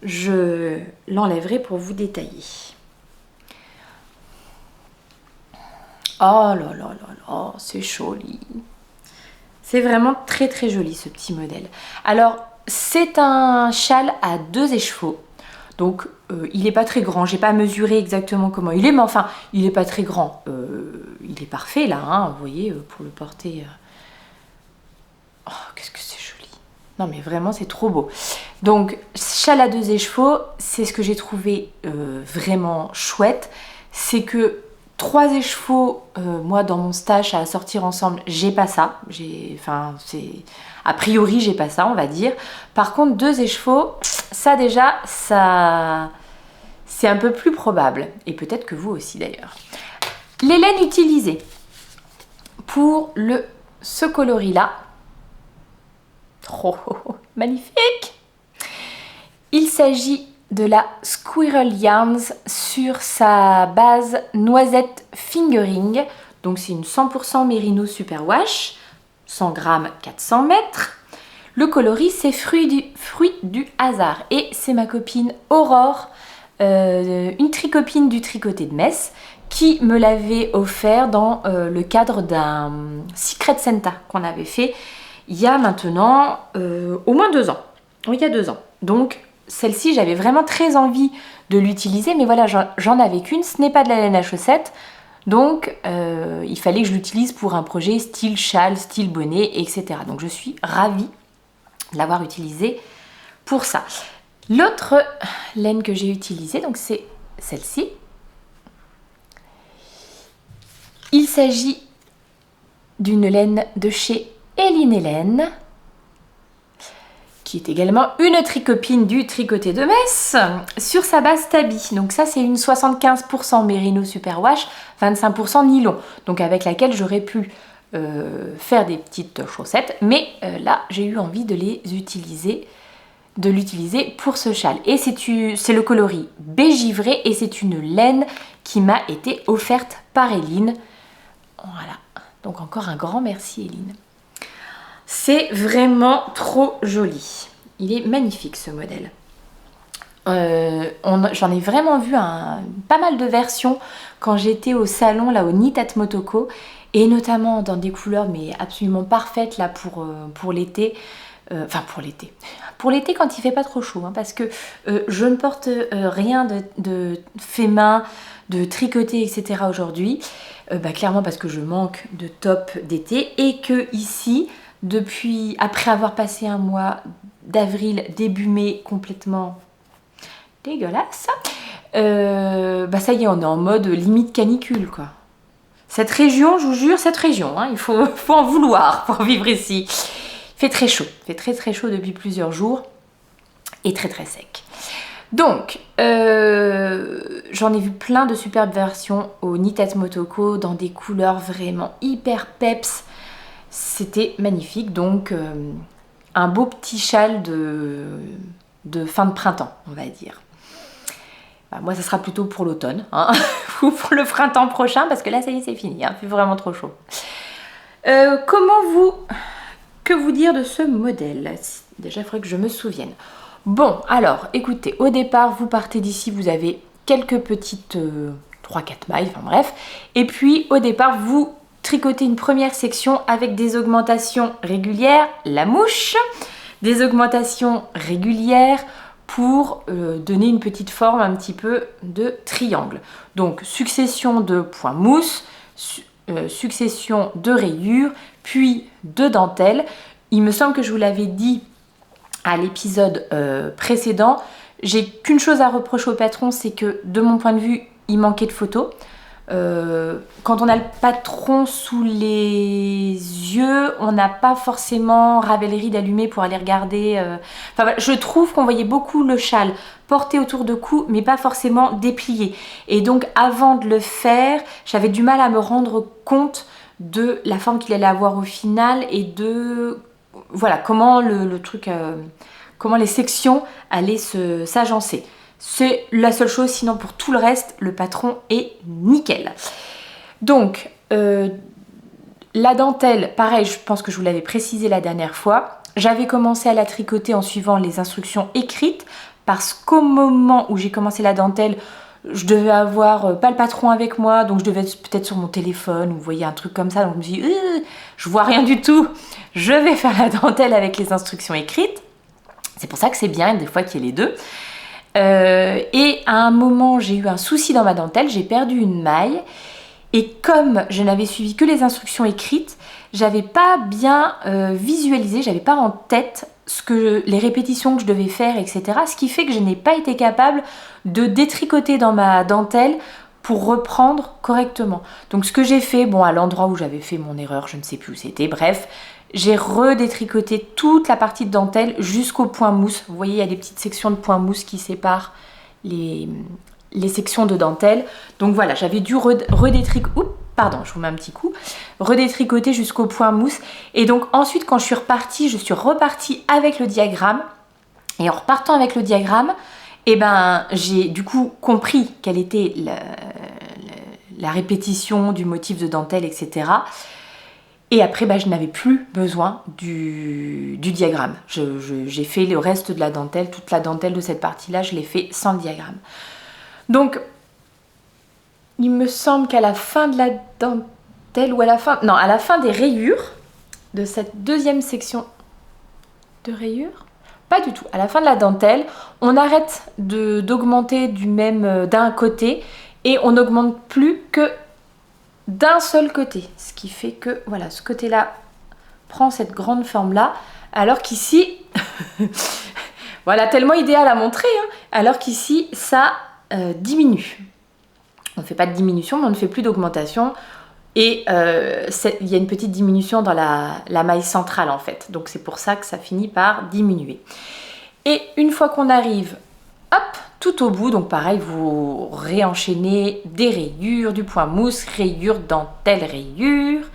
je l'enlèverai pour vous détailler. Oh là là là là, c'est joli. C'est vraiment très très joli ce petit modèle. Alors, c'est un châle à 2 écheveaux. Donc, il n'est pas très grand. J'ai pas mesuré exactement comment il est, mais enfin, il n'est pas très grand. Il est parfait là, hein, vous voyez, pour le porter. Oh, qu'est-ce que c'est joli. Non, mais vraiment, c'est trop beau. Donc, châle à 2 écheveaux, c'est ce que j'ai trouvé vraiment chouette. C'est que 3 écheveaux, moi, dans mon stage à sortir ensemble, j'ai pas ça. A priori, j'ai pas ça, on va dire. Par contre, 2 écheveaux, ça déjà, ça, c'est un peu plus probable. Et peut-être que vous aussi, d'ailleurs. Les laines utilisées pour ce coloris-là. Oh, magnifique! Il s'agit de la Squirrel Yarns sur sa base noisette fingering. Donc c'est une 100% Merino Superwash, 100 grammes, 400 mètres. Le coloris, c'est fruit du hasard. Et c'est ma copine Aurore, une tricopine du Tricoté de Metz, qui me l'avait offert dans le cadre d'un Secret Santa qu'on avait fait il y a maintenant au moins 2 ans. Oui, il y a 2 ans. Donc, celle-ci, j'avais vraiment très envie de l'utiliser, mais voilà, j'en avais qu'une. Ce n'est pas de la laine à chaussettes, donc il fallait que je l'utilise pour un projet style châle, style bonnet, etc. Donc, je suis ravie de l'avoir utilisée pour ça. L'autre laine que j'ai utilisée, donc c'est celle-ci. Il s'agit d'une laine de chez Eline Hélène, qui est également une tricopine du Tricoté de Metz, sur sa base tabi. Donc ça, c'est une 75% Merino Superwash, 25% nylon, donc avec laquelle j'aurais pu faire des petites chaussettes, mais là, j'ai eu envie de l'utiliser pour ce châle. Et c'est le coloris beige givré, et c'est une laine qui m'a été offerte par Eline. Voilà, donc encore un grand merci Eline. C'est vraiment trop joli. Il est magnifique ce modèle. J'en ai vraiment vu pas mal de versions quand j'étais au salon là au Knit at Motoko, et notamment dans des couleurs mais absolument parfaites là pour l'été. Enfin pour l'été. Pour l'été quand il fait pas trop chaud, hein, parce que je ne porte rien de fait main, de tricoté, etc. aujourd'hui. Clairement parce que je manque de top d'été, et que ici, après avoir passé un mois d'avril, début mai complètement dégueulasse, ça y est, on est en mode limite canicule, quoi. Cette région, je vous jure, cette région, hein, il faut en vouloir pour vivre ici. Il fait très chaud, il fait très très chaud depuis plusieurs jours, et très très sec. Donc, j'en ai vu plein de superbes versions au Knit at Motoko dans des couleurs vraiment hyper peps. C'était magnifique, donc un beau petit châle de fin de printemps, on va dire. Moi, ça sera plutôt pour l'automne, hein, ou pour le printemps prochain, parce que là, ça y est, c'est fini, hein, il fait vraiment trop chaud. Que vous dire de ce modèle? Déjà, il faudrait que je me souvienne. Bon, alors, écoutez, au départ, vous partez d'ici, vous avez quelques petites 3-4 mailles, enfin bref. Et puis, au départ, vous tricotez une première section avec des augmentations régulières, la mouche, des augmentations régulières pour donner une petite forme un petit peu de triangle. Donc, succession de points mousse, succession de rayures, puis de dentelles. Il me semble que je vous l'avais dit à l'épisode précédent, j'ai qu'une chose à reprocher au patron, c'est que de mon point de vue, il manquait de photos. Quand on a le patron sous les yeux, on n'a pas forcément Ravelry d'allumer pour aller regarder. Voilà, je trouve qu'on voyait beaucoup le châle porté autour de cou, mais pas forcément déplié. Et donc, avant de le faire, j'avais du mal à me rendre compte de la forme qu'il allait avoir au final et de voilà comment le truc, comment les sections allaient s'agencer. C'est la seule chose, sinon pour tout le reste, le patron est nickel. Donc, la dentelle, pareil, je pense que je vous l'avais précisé la dernière fois, j'avais commencé à la tricoter en suivant les instructions écrites, parce qu'au moment où j'ai commencé la dentelle, je devais avoir pas le patron avec moi, donc je devais être peut-être sur mon téléphone, ou vous voyez un truc comme ça, donc je me suis dit, je vois rien du tout, je vais faire la dentelle avec les instructions écrites. C'est pour ça que c'est bien des fois qu'il y ait les deux. Et à un moment, j'ai eu un souci dans ma dentelle, j'ai perdu une maille. Et comme je n'avais suivi que les instructions écrites, j'avais pas bien visualisé, j'avais pas en tête les répétitions que je devais faire, etc. Ce qui fait que je n'ai pas été capable de détricoter dans ma dentelle pour reprendre correctement. Donc ce que j'ai fait, bon à l'endroit où j'avais fait mon erreur, je ne sais plus où c'était, bref, j'ai redétricoté toute la partie de dentelle jusqu'au point mousse. Vous voyez, il y a des petites sections de point mousse qui séparent les sections de dentelle. Donc voilà, j'avais dû redétricoter, pardon, je vous mets un petit coup, redétricoter jusqu'au point mousse. Et donc ensuite, quand je suis repartie, je suis repartie avec le diagramme. Et en repartant avec le diagramme, eh ben, j'ai du coup compris quelle était la répétition du motif de dentelle, etc. Et après, bah, je n'avais plus besoin du diagramme. J'ai fait le reste de la dentelle, toute la dentelle de cette partie-là, je l'ai fait sans le diagramme. Donc, il me semble qu'à la fin de la dentelle, ou à la fin des rayures, de cette deuxième section de rayures, pas du tout. À la fin de la dentelle, on arrête d'augmenter d'un côté et on n'augmente plus que d'un seul côté. Ce qui fait que, voilà, ce côté-là prend cette grande forme-là, alors qu'ici, voilà, tellement idéal à montrer, hein, alors qu'ici, ça diminue. On ne fait pas de diminution, mais on ne fait plus d'augmentation. Et il y a une petite diminution dans la maille centrale, en fait. Donc, c'est pour ça que ça finit par diminuer. Et une fois qu'on arrive, hop, tout au bout, donc pareil, vous réenchaînez des rayures, du point mousse, rayures, dentelle, rayures.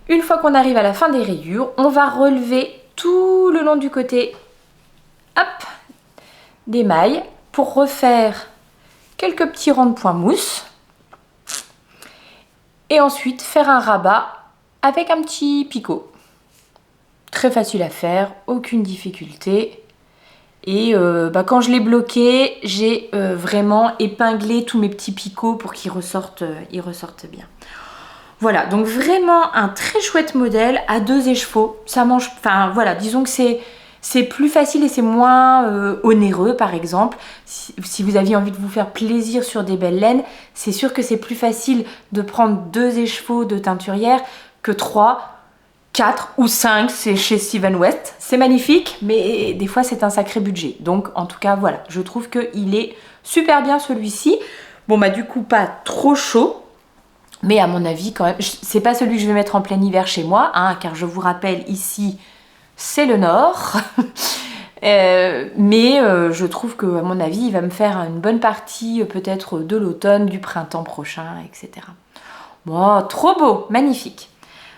Une fois qu'on arrive à la fin des rayures, on va relever tout le long du côté, hop, des mailles pour refaire quelques petits ronds de point mousse. Et ensuite, faire un rabat avec un petit picot. Très facile à faire, aucune difficulté. Et quand je l'ai bloqué, j'ai vraiment épinglé tous mes petits picots pour qu'ils ressortent bien. Voilà, donc vraiment un très chouette modèle à 2 écheveaux. Ça mange, enfin voilà, disons que c'est plus facile et c'est moins onéreux par exemple. Si vous aviez envie de vous faire plaisir sur des belles laines, c'est sûr que c'est plus facile de prendre 2 écheveaux de teinturière que 3, 4 ou 5, c'est chez Steven West. C'est magnifique, mais des fois c'est un sacré budget. Donc en tout cas voilà, je trouve qu'il est super bien celui-ci. Bon bah du coup pas trop chaud. Mais à mon avis, quand même, c'est pas celui que je vais mettre en plein hiver chez moi, hein, car je vous rappelle, ici, c'est le nord. Mais je trouve qu'à mon avis, il va me faire une bonne partie, peut-être de l'automne, du printemps prochain, etc. Bon, trop beau, magnifique.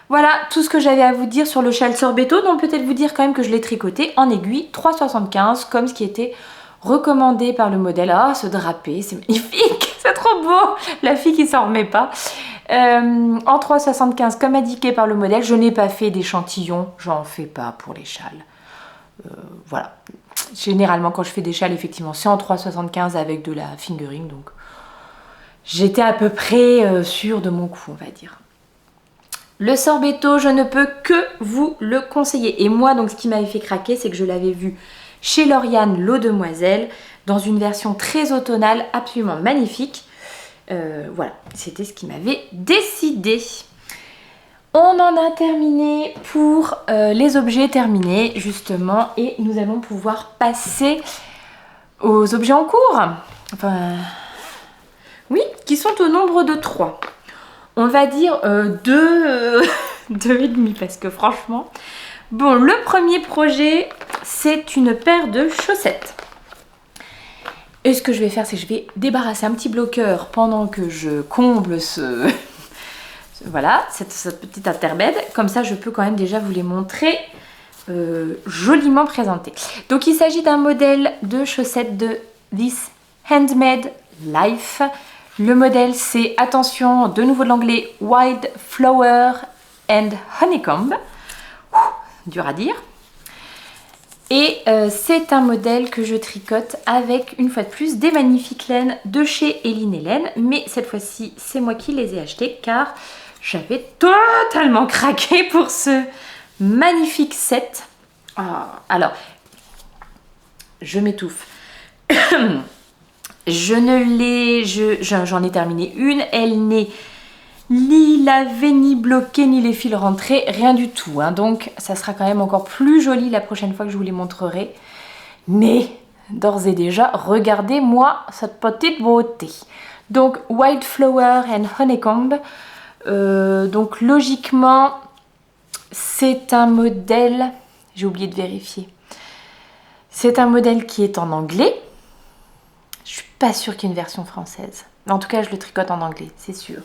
Voilà tout ce que j'avais à vous dire sur le châle sorbetto. Donc peut-être vous dire quand même que je l'ai tricoté en aiguille 3,75, comme ce qui était recommandé par le modèle. Ah, ce drapé, c'est magnifique, c'est trop beau, la fille qui s'en remet pas. En 3,75 comme indiqué par le modèle. Je n'ai pas fait d'échantillon, j'en fais pas pour les châles. Voilà, généralement quand je fais des châles, effectivement c'est en 3,75 avec de la fingering, donc j'étais à peu près sûre de mon coup, on va dire. Le sorbetto, je ne peux que vous le conseiller. Et moi, donc ce qui m'avait fait craquer, c'est que je l'avais vu chez Lauriane l'Eau Demoiselle dans une version très automnale, absolument magnifique. Voilà, c'était ce qui m'avait décidé. On en a terminé pour les objets terminés, justement, et nous allons pouvoir passer aux objets en cours. Enfin, oui, qui sont au nombre de 3. On va dire 2 et demi, parce que franchement... Bon, le premier projet, c'est une paire de chaussettes. Et ce que je vais faire, c'est que je vais débarrasser un petit bloqueur pendant que je comble voilà, cette petite interbed. Comme ça, je peux quand même déjà vous les montrer joliment présentés. Donc, il s'agit d'un modèle de chaussettes de This Handmade Life. Le modèle, c'est, attention, de nouveau de l'anglais, Wild Flower and Honeycomb. Dur à dire. Et c'est un modèle que je tricote avec, une fois de plus, des magnifiques laines de chez Eline et Laine. Mais cette fois-ci, c'est moi qui les ai achetées car j'avais totalement craqué pour ce magnifique set. Alors, je m'étouffe. J'en ai terminé une. Elle n'est ni lavée, ni bloquée, ni les fils rentrés, rien du tout. Hein. Donc, ça sera quand même encore plus joli la prochaine fois que je vous les montrerai. Mais, d'ores et déjà, regardez-moi cette petite beauté. Donc, Wildflower and Honeycomb. Donc, logiquement, c'est un modèle... J'ai oublié de vérifier. C'est un modèle qui est en anglais. Je suis pas sûre qu'il y ait une version française. En tout cas, je le tricote en anglais, c'est sûr.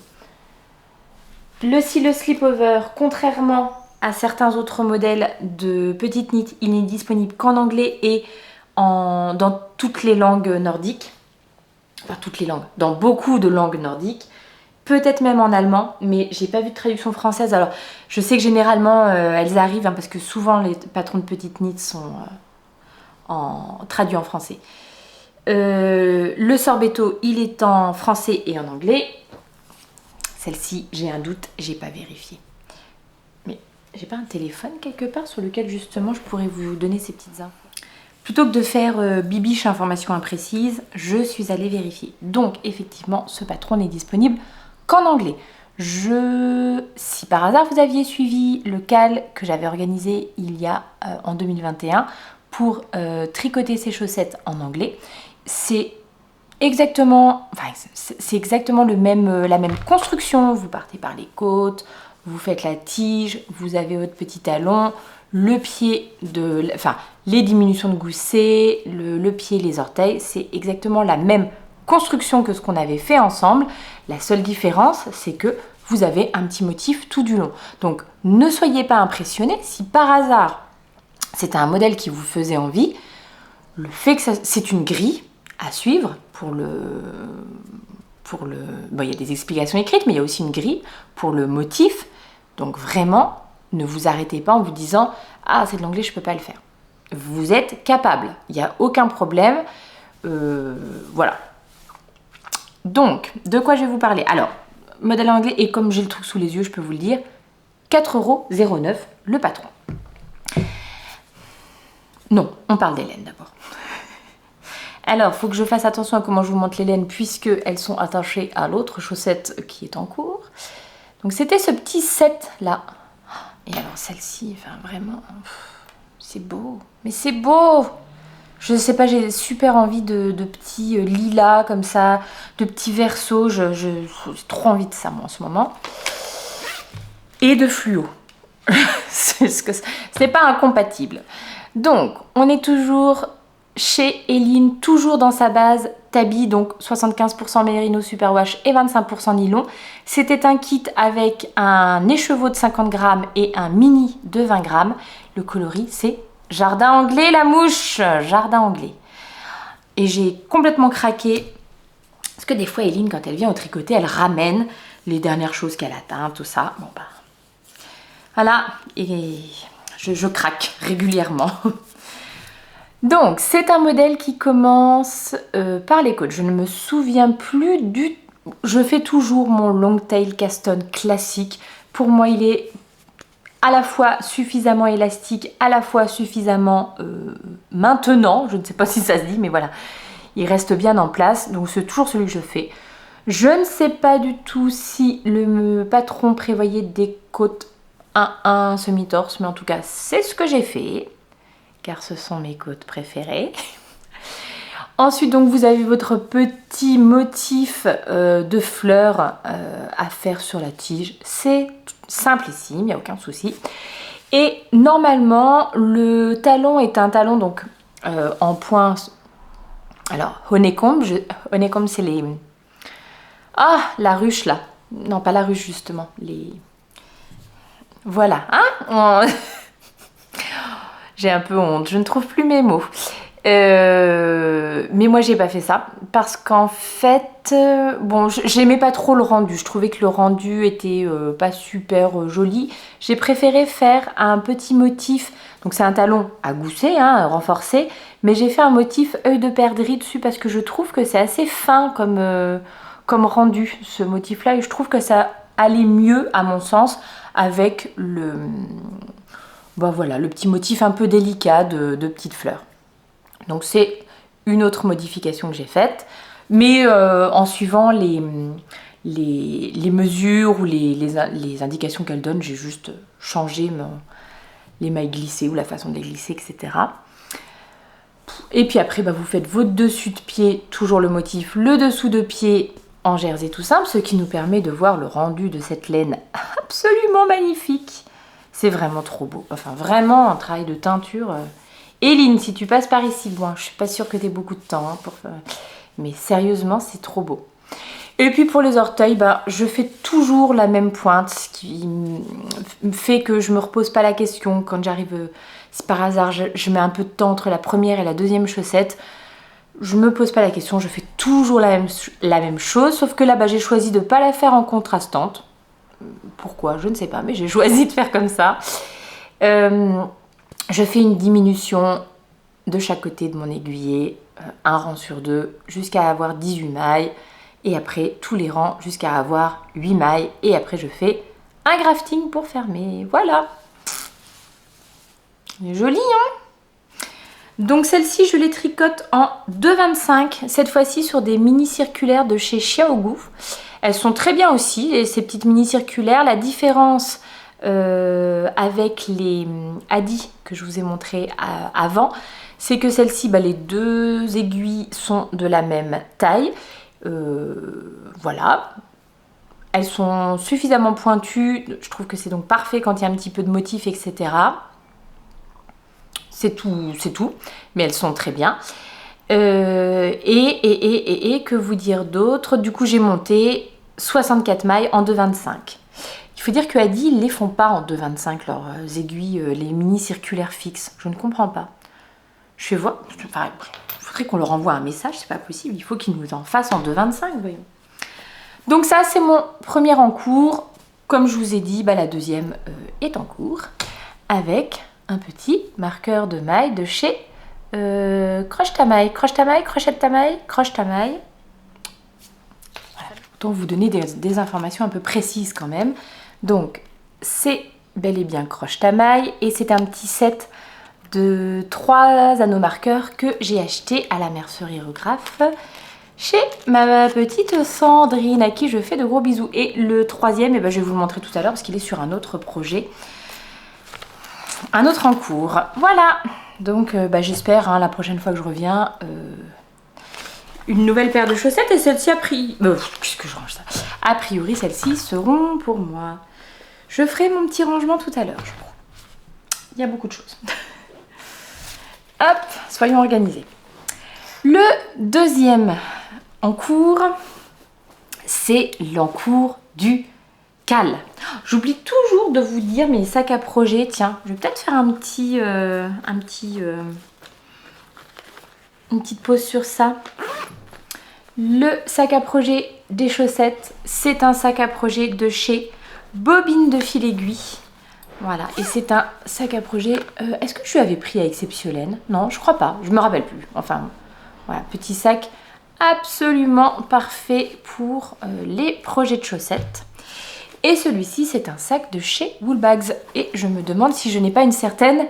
Le slip-over, contrairement à certains autres modèles de petite knit, il n'est disponible qu'en anglais et dans toutes les langues nordiques. Enfin, toutes les langues, dans beaucoup de langues nordiques. Peut-être même en allemand, mais j'ai pas vu de traduction française. Alors, je sais que généralement, elles arrivent, hein, parce que souvent, les patrons de petite knit sont traduits en français. Le sorbetto, il est en français et en anglais. Celle-ci, j'ai un doute, j'ai pas vérifié. Mais j'ai pas un téléphone quelque part sur lequel justement je pourrais vous donner ces petites infos. Plutôt que de faire bibiche information imprécise, je suis allée vérifier. Donc effectivement, ce patron n'est disponible qu'en anglais. Si par hasard vous aviez suivi le cal que j'avais organisé il y a en 2021 pour tricoter ces chaussettes en anglais, c'est exactement la même construction. Vous partez par les côtes, vous faites la tige, vous avez votre petit talon, le pied les diminutions de gousset, le pied, les orteils, c'est exactement la même construction que ce qu'on avait fait ensemble. La seule différence, c'est que vous avez un petit motif tout du long. Donc, ne soyez pas impressionnés si par hasard, c'était un modèle qui vous faisait envie. Le fait que c'est une grille à suivre il y a des explications écrites, mais il y a aussi une grille pour le motif. Donc vraiment, ne vous arrêtez pas en vous disant « Ah, c'est de l'anglais, je ne peux pas le faire ». Vous êtes capable, il n'y a aucun problème. Voilà. Donc, de quoi je vais vous parler? Alors, modèle anglais, et comme j'ai le truc sous les yeux, je peux vous le dire, 4,09 € le patron. Non, on parle des laines d'abord. Alors, il faut que je fasse attention à comment je vous montre les laines puisqu'elles sont attachées à l'autre chaussette qui est en cours. Donc, c'était ce petit set-là. Et alors, celle-ci, enfin, vraiment, c'est beau. Mais c'est beau! Je sais pas, j'ai super envie de petits lilas comme ça, de petits versos. J'ai trop envie de ça, moi, en ce moment. Et de fluo. C'est pas incompatible. Donc, on est toujours chez Eline, toujours dans sa base tabi, donc 75% Merino Superwash et 25% nylon. C'était un kit avec un écheveau de 50 grammes et un mini de 20 grammes. Le coloris, c'est Jardin anglais, la mouche, Jardin anglais. Et j'ai complètement craqué, parce que des fois, Eline, quand elle vient au tricoté, elle ramène les dernières choses qu'elle atteint, tout ça. Bon, bah, voilà, et je craque régulièrement. Donc, c'est un modèle qui commence par les côtes. Je ne me souviens plus du... Je fais toujours mon long tail Caston classique. Pour moi, il est à la fois suffisamment élastique, à la fois suffisamment maintenant. Je ne sais pas si ça se dit, mais voilà. Il reste bien en place. Donc, c'est toujours celui que je fais. Je ne sais pas du tout si le patron prévoyait des côtes 1-1 semi-torse, mais en tout cas, c'est ce que j'ai fait. Car ce sont mes côtes préférées. Ensuite, donc, vous avez votre petit motif de fleurs à faire sur la tige. C'est simplissime, il n'y a aucun souci. Et normalement, le talon est un talon donc en point. Alors, honeycomb, c'est les... Ah, la ruche là. Non, pas la ruche justement. Voilà, hein. J'ai un peu honte, je ne trouve plus mes mots. Mais moi j'ai pas fait ça parce qu'en fait bon j'aimais pas trop le rendu, je trouvais que le rendu était pas super joli. J'ai préféré faire un petit motif, donc c'est un talon à gousset, hein, renforcé, mais j'ai fait un motif œil de perdrix dessus parce que je trouve que c'est assez fin comme rendu ce motif là, et je trouve que ça allait mieux à mon sens avec voilà, le petit motif un peu délicat de petites fleurs. Donc c'est une autre modification que j'ai faite, mais en suivant les mesures ou les indications qu'elle donne, j'ai juste changé les mailles glissées ou la façon de les glisser, etc. Et puis après, vous faites votre dessus de pied, toujours le motif, le dessous de pied en jersey tout simple, ce qui nous permet de voir le rendu de cette laine absolument magnifique. C'est vraiment trop beau, enfin vraiment un travail de teinture. Eline, si tu passes par ici, bon, je suis pas sûre que tu aies beaucoup de temps, hein, mais sérieusement, c'est trop beau. Et puis pour les orteils, je fais toujours la même pointe, ce qui fait que je me repose pas la question. Quand j'arrive, si par hasard je mets un peu de temps entre la première et la deuxième chaussette, je me pose pas la question, je fais toujours la même chose, sauf que là, j'ai choisi de pas la faire en contrastante. Pourquoi? Je ne sais pas, mais j'ai choisi de faire comme ça. Je fais une diminution de chaque côté de mon aiguillet, un rang sur deux, jusqu'à avoir 18 mailles. Et après, tous les rangs jusqu'à avoir 8 mailles. Et après, je fais un grafting pour fermer. Voilà. Elle est jolie, hein? Donc celle-ci, je les tricote en 2,25. Cette fois-ci sur des mini circulaires de chez Xiaogu. Elles sont très bien aussi, ces petites mini circulaires. La différence avec les Adi que je vous ai montré avant, c'est que celle-ci, les deux aiguilles sont de la même taille. Voilà. Elles sont suffisamment pointues. Je trouve que c'est donc parfait quand il y a un petit peu de motif, etc. C'est tout. Mais elles sont très bien. Et que vous dire d'autre? Du coup, j'ai monté 64 mailles en 2,25. Il faut dire que Adi, ils ne les font pas en 2,25, leurs aiguilles, les mini circulaires fixes. Je ne comprends pas. Je vais voir. Enfin, il faudrait qu'on leur envoie un message, c'est pas possible. Il faut qu'ils nous en fassent en 2,25, voyons. Donc ça, c'est mon premier en cours. Comme je vous ai dit, la deuxième est en cours. Avec un petit marqueur de maille de chez Croche ta maille. Croche ta maille, crochette ta maille, croche ta maille. Voilà. Autant vous donner des informations un peu précises quand même. Donc, c'est bel et bien croche ta maille. Et c'est un petit set de 3 anneaux marqueurs que j'ai acheté à la mercerie Regraphe chez ma petite Sandrine, à qui je fais de gros bisous. Et le troisième, je vais vous le montrer tout à l'heure parce qu'il est sur un autre projet, un autre en cours. Voilà, donc j'espère la prochaine fois que je reviens, une nouvelle paire de chaussettes. Et celle-ci puisque je range ça, a priori celles-ci seront pour moi. Je ferai mon petit rangement tout à l'heure, je crois. Il y a beaucoup de choses. Hop, soyons organisés. Le deuxième en cours, c'est l'encours du cal. J'oublie toujours de vous dire mes sacs à projet. Tiens, je vais peut-être faire une petite pause sur ça. Le sac à projet des chaussettes, c'est un sac à projet de chez Bobine de fil aiguille. Voilà, et c'est un sac à projet. Est-ce que je lui avais pris à Exceptiolaine? Non, je crois pas, je me rappelle plus. Enfin, voilà, petit sac absolument parfait pour les projets de chaussettes. Et celui-ci, c'est un sac de chez Woolbags. Et je me demande si je n'ai pas une certaine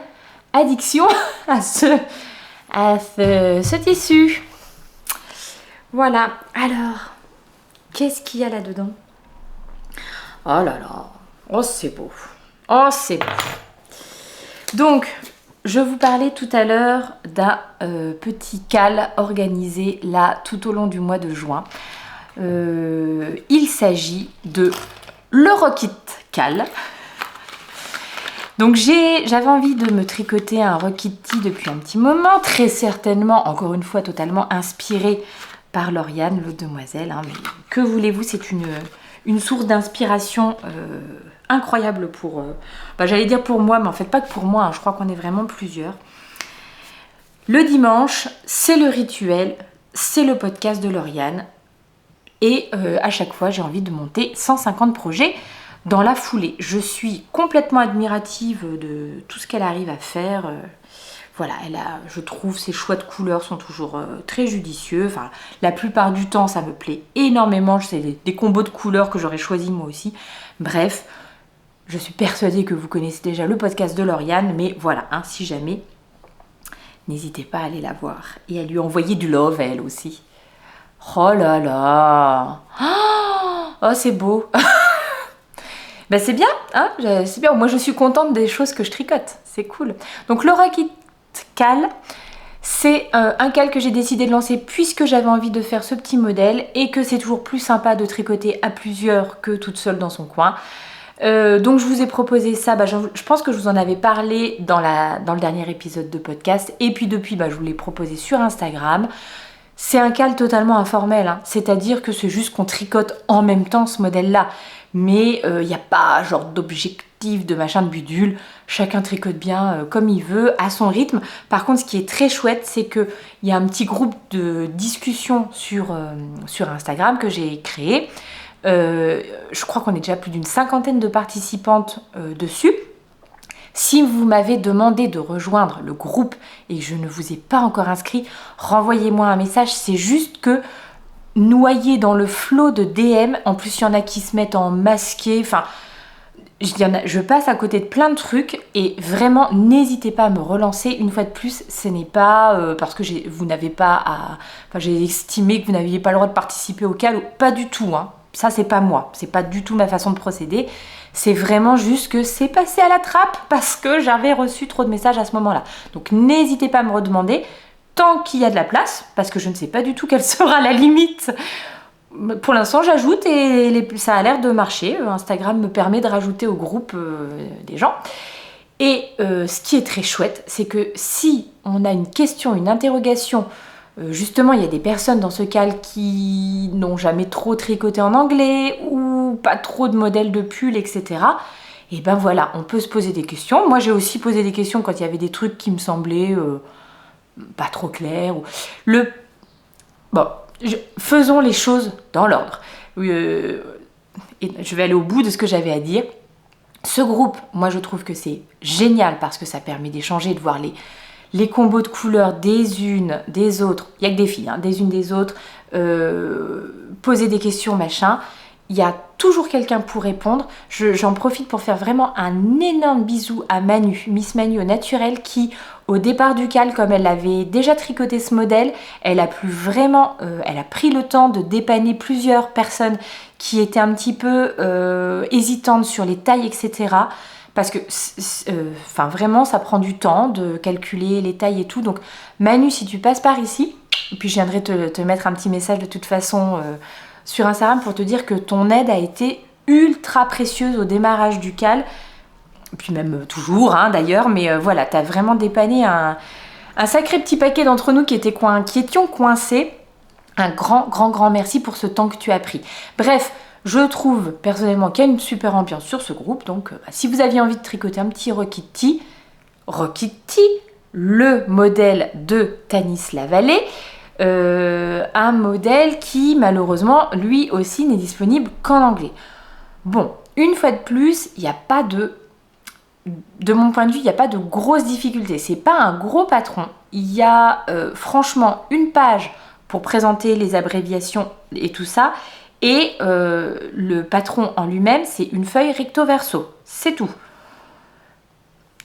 addiction à ce tissu. Voilà, alors, qu'est-ce qu'il y a là-dedans? Oh là là, oh c'est beau. Oh, c'est beau. Donc, je vous parlais tout à l'heure d'un petit cal organisé là tout au long du mois de juin. Il s'agit de le Rock It Cal. Donc, j'avais envie de me tricoter un Rock It Tee depuis un petit moment. Très certainement, encore une fois, totalement inspiré par Lauriane, l'autre demoiselle. Mais que voulez-vous, c'est une source d'inspiration incroyable pour, j'allais dire pour moi, mais en fait pas que pour moi, je crois qu'on est vraiment plusieurs. Le dimanche, c'est le rituel, c'est le podcast de Lauriane. Et à chaque fois, j'ai envie de monter 150 projets dans la foulée. Je suis complètement admirative de tout ce qu'elle arrive à faire. Voilà, je trouve ses choix de couleurs sont toujours très judicieux. Enfin, la plupart du temps, ça me plaît énormément. C'est des combos de couleurs que j'aurais choisi moi aussi. Bref, je suis persuadée que vous connaissez déjà le podcast de Lauriane. Mais voilà, si jamais, n'hésitez pas à aller la voir. Et à lui envoyer du love, elle aussi. Oh là là. Oh, c'est beau. C'est bien, c'est bien. Moi, je suis contente des choses que je tricote. C'est cool. Donc, le Rock It Cal, c'est un cal que j'ai décidé de lancer puisque j'avais envie de faire ce petit modèle et que c'est toujours plus sympa de tricoter à plusieurs que toute seule dans son coin. Donc, je vous ai proposé ça. Je pense que je vous en avais parlé dans le dernier épisode de podcast. Et puis, depuis, je vous l'ai proposé sur Instagram. C'est un cal totalement informel, c'est-à-dire que c'est juste qu'on tricote en même temps ce modèle-là. Mais il n'y a pas genre d'objectif, de machin, de bidule. Chacun tricote bien comme il veut, à son rythme. Par contre, ce qui est très chouette, c'est qu'il y a un petit groupe de discussion sur Instagram que j'ai créé. Je crois qu'on est déjà plus d'une 50aine de participantes dessus. Si vous m'avez demandé de rejoindre le groupe et que je ne vous ai pas encore inscrit, renvoyez-moi un message. C'est juste que noyé dans le flot de DM, en plus il y en a qui se mettent en masqué, enfin je passe à côté de plein de trucs et vraiment n'hésitez pas à me relancer. Une fois de plus, ce n'est pas parce que vous n'avez pas j'ai estimé que vous n'aviez pas le droit de participer au cal, pas du tout, ça c'est pas moi, c'est pas du tout ma façon de procéder. C'est vraiment juste que c'est passé à la trappe parce que j'avais reçu trop de messages à ce moment-là. Donc n'hésitez pas à me redemander tant qu'il y a de la place, parce que je ne sais pas du tout quelle sera la limite. Pour l'instant, j'ajoute et ça a l'air de marcher. Instagram me permet de rajouter au groupe des gens. Et ce qui est très chouette, c'est que si on a une question, une interrogation, justement, il y a des personnes dans ce cal qui n'ont jamais trop tricoté en anglais ou pas trop de modèles de pull, etc. Et ben voilà, on peut se poser des questions. Moi, j'ai aussi posé des questions quand il y avait des trucs qui me semblaient pas trop clairs. Faisons les choses dans l'ordre. Et je vais aller au bout de ce que j'avais à dire. Ce groupe, moi, je trouve que c'est génial parce que ça permet d'échanger, de voir les combos de couleurs des unes, des autres. Il n'y a que des filles, des unes des autres. Poser des questions, machin. Il y a toujours quelqu'un pour répondre. J'en profite pour faire vraiment un énorme bisou à Manu, Miss Manu au naturel, qui, au départ du cal, comme elle avait déjà tricoté ce modèle, elle a pris le temps de dépanner plusieurs personnes qui étaient un petit peu hésitantes sur les tailles, etc. Parce que vraiment, ça prend du temps de calculer les tailles et tout. Donc, Manu, si tu passes par ici, et puis je viendrai te mettre un petit message de toute façon sur Instagram pour te dire que ton aide a été ultra précieuse au démarrage du cal, puis même toujours d'ailleurs, mais voilà, t'as vraiment dépanné un sacré petit paquet d'entre nous qui étions coincés. Un grand merci pour ce temps que tu as pris. Bref, je trouve personnellement qu'il y a une super ambiance sur ce groupe, donc si vous aviez envie de tricoter un petit Rock It Tea, le modèle de Tanis Lavallée, un modèle qui malheureusement lui aussi n'est disponible qu'en anglais. Bon, une fois de plus, il n'y a pas de mon point de vue, il n'y a pas de grosses difficultés. C'est pas un gros patron. Il y a franchement une page pour présenter les abréviations et tout ça. Et le patron en lui-même, c'est une feuille recto verso. C'est tout.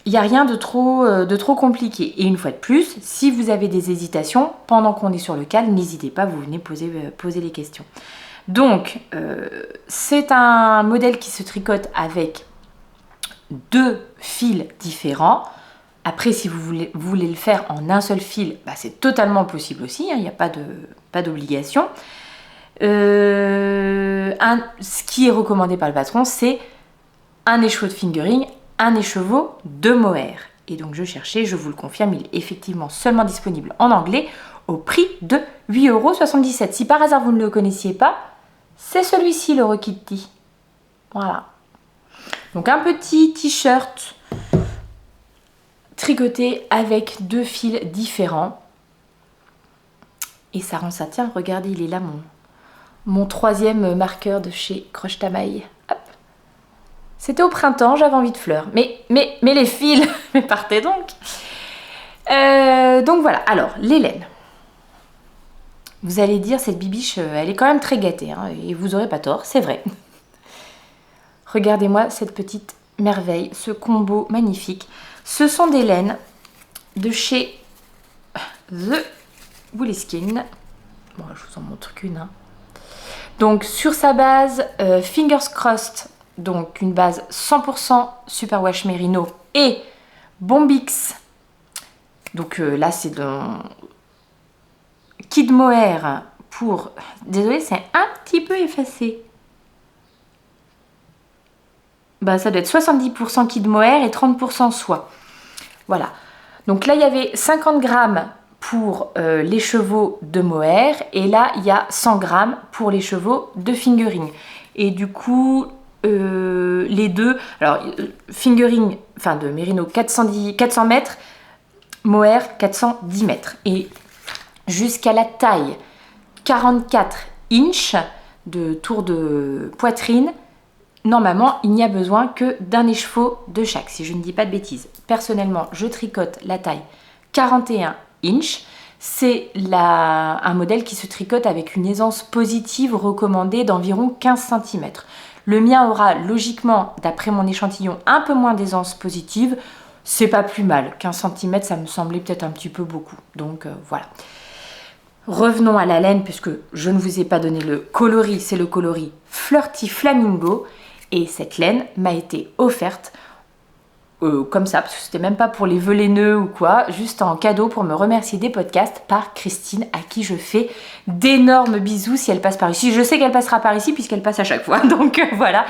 Il n'y a rien de trop compliqué. Et une fois de plus, si vous avez des hésitations, pendant qu'on est sur le cal, n'hésitez pas, vous venez poser les questions. Donc, c'est un modèle qui se tricote avec 2 fils différents. Après, si vous voulez le faire en un seul fil, c'est totalement possible aussi, il n'y a pas d'obligation. Ce qui est recommandé par le patron, c'est un écheveau de fingering, un écheveau de mohair. Et donc je cherchais, je vous le confirme, il est effectivement seulement disponible en anglais au prix de 8,77 €. Si par hasard vous ne le connaissiez pas, c'est celui-ci, le Rokitty. Voilà. Donc un petit t-shirt tricoté avec 2 fils différents. Et ça rend ça. Tiens, regardez, il est là mon 3e marqueur de chez Croche Tamaille. Hop. C'était au printemps, j'avais envie de fleurs. Mais les fils, mais partez donc. Donc voilà, alors, les laines. Vous allez dire, cette bibiche, elle est quand même très gâtée. Hein, et vous n'aurez pas tort, c'est vrai. Regardez-moi cette petite merveille, ce combo magnifique. Ce sont des laines de chez The Woolskin. Bon, je vous en montre qu'une. Hein. Donc, sur sa base, Fingers Crossed, donc une base 100% Superwash Merino et Bombix. Donc là, c'est de Kid Mohair pour... Désolée, c'est un petit peu effacé. Bah, ça doit être 70% Kid Mohair et 30% soie. Voilà. Donc là, il y avait 50 grammes pour les chevaux de mohair. Et là, il y a 100 grammes pour les chevaux de fingering. Et du coup, les deux... Alors, fingering, enfin de Merino, 400 mètres. Mohair, 410 mètres. Et jusqu'à la taille 44 inches de tour de poitrine, normalement, il n'y a besoin que d'un écheveau de chaque, si je ne dis pas de bêtises. Personnellement, je tricote la taille 41 inches. C'est un modèle qui se tricote avec une aisance positive recommandée d'environ 15 cm. Le mien aura logiquement, d'après mon échantillon, un peu moins d'aisance positive. C'est pas plus mal. 15 cm, ça me semblait peut-être un petit peu beaucoup. Donc voilà. Revenons à la laine, puisque je ne vous ai pas donné le coloris. C'est le coloris Flirty Flamingo. Et cette laine m'a été offerte comme ça, parce que c'était même pas pour les vœux laineux ou quoi, juste en cadeau pour me remercier des podcasts par Christine, à qui je fais d'énormes bisous si elle passe par ici. Je sais qu'elle passera par ici puisqu'elle passe à chaque fois. Donc voilà.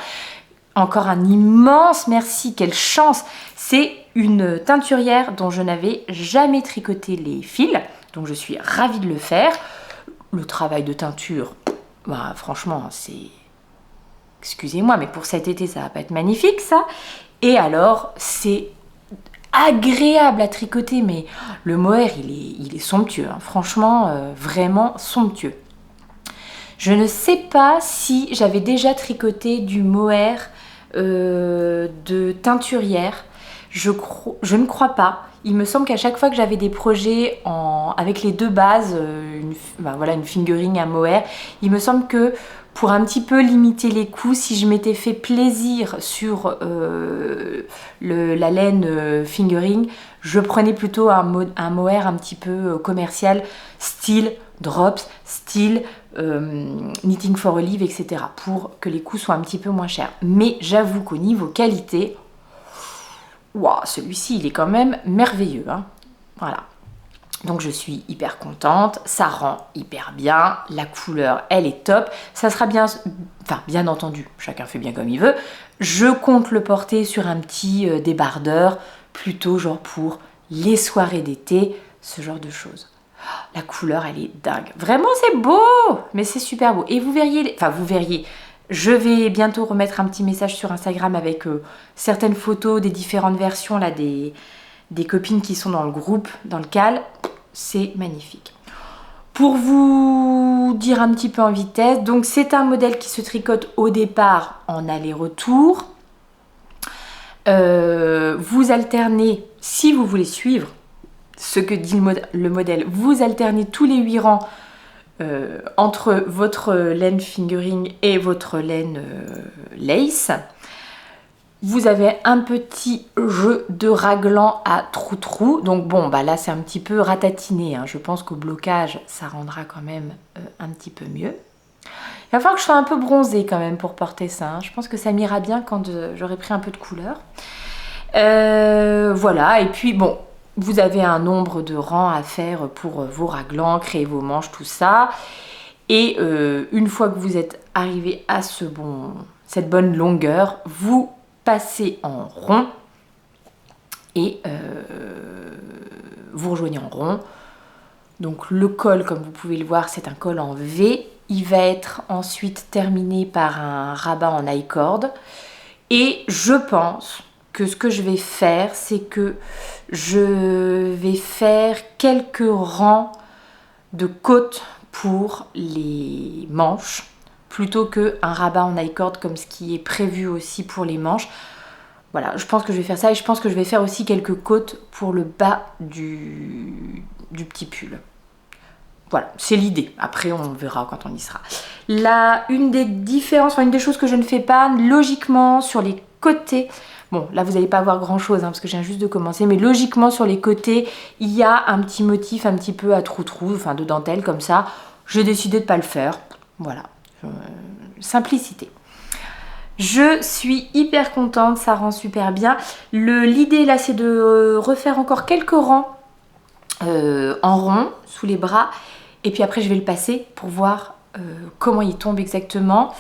Encore un immense merci, quelle chance! C'est une teinturière dont je n'avais jamais tricoté les fils, donc je suis ravie de le faire. Le travail de teinture, bah, franchement, c'est... Excusez-moi, mais pour cet été, ça va pas être magnifique, ça. Et alors, c'est agréable à tricoter, mais le mohair, il est somptueux. Hein. Franchement, vraiment somptueux. Je ne sais pas si j'avais déjà tricoté du mohair de teinturière. Je ne crois pas. Il me semble qu'à chaque fois que j'avais des projets avec les deux bases, une fingering, un mohair, il me semble que pour un petit peu limiter les coûts, si je m'étais fait plaisir sur la laine fingering, je prenais plutôt un mohair un petit peu commercial, style drops, style knitting for olive, etc. pour que les coûts soient un petit peu moins chers. Mais j'avoue qu'au niveau qualité, wow, celui-ci il est quand même merveilleux. Hein. Voilà. Donc je suis hyper contente, ça rend hyper bien, la couleur elle est top, ça sera bien, enfin bien entendu, chacun fait bien comme il veut, je compte le porter sur un petit débardeur, plutôt genre pour les soirées d'été, ce genre de choses. La couleur elle est dingue, vraiment c'est beau, mais c'est super beau, et vous verriez, je vais bientôt remettre un petit message sur Instagram avec certaines photos des différentes versions là, des copines qui sont dans le groupe, dans le cal, c'est magnifique. Pour vous dire un petit peu en vitesse, donc c'est un modèle qui se tricote au départ en aller-retour. Vous alternez, si vous voulez suivre ce que dit le modèle, vous alternez tous les 8 rangs entre votre laine fingering et votre laine lace. Vous avez un petit jeu de raglan à trou-trou. Donc bon, bah là c'est un petit peu ratatiné. Hein. Je pense qu'au blocage, ça rendra quand même un petit peu mieux. Il va falloir que je sois un peu bronzée quand même pour porter ça. Hein. Je pense que ça m'ira bien quand j'aurai pris un peu de couleur. Voilà, et puis bon, vous avez un nombre de rangs à faire pour vos raglans, créer vos manches, tout ça. Et une fois que vous êtes arrivé à cette bonne longueur, vous passez en rond et vous rejoignez en rond. Donc le col, comme vous pouvez le voir, c'est un col en V Il va être ensuite terminé par un rabat en I-cord. Et je pense que ce que je vais faire, c'est que je vais faire quelques rangs de côtes pour les manches, plutôt qu'un rabat en I-cord comme ce qui est prévu aussi pour les manches. Voilà, je pense que je vais faire ça et je pense que je vais faire aussi quelques côtes pour le bas du petit pull. Voilà, c'est l'idée. Après, on verra quand on y sera. Là, une des choses que je ne fais pas, logiquement, sur les côtés... Bon, là, vous n'allez pas voir grand-chose, parce que je viens juste de commencer. Mais logiquement, sur les côtés, il y a un petit motif un petit peu à trou-trou, enfin de dentelle, comme ça. J'ai décidé de ne pas le faire. Voilà. Simplicité. Je suis hyper contente, ça rend super bien. L'idée, là, c'est de refaire encore quelques rangs en rond, sous les bras. Et puis après, je vais le passer pour voir comment il tombe exactement.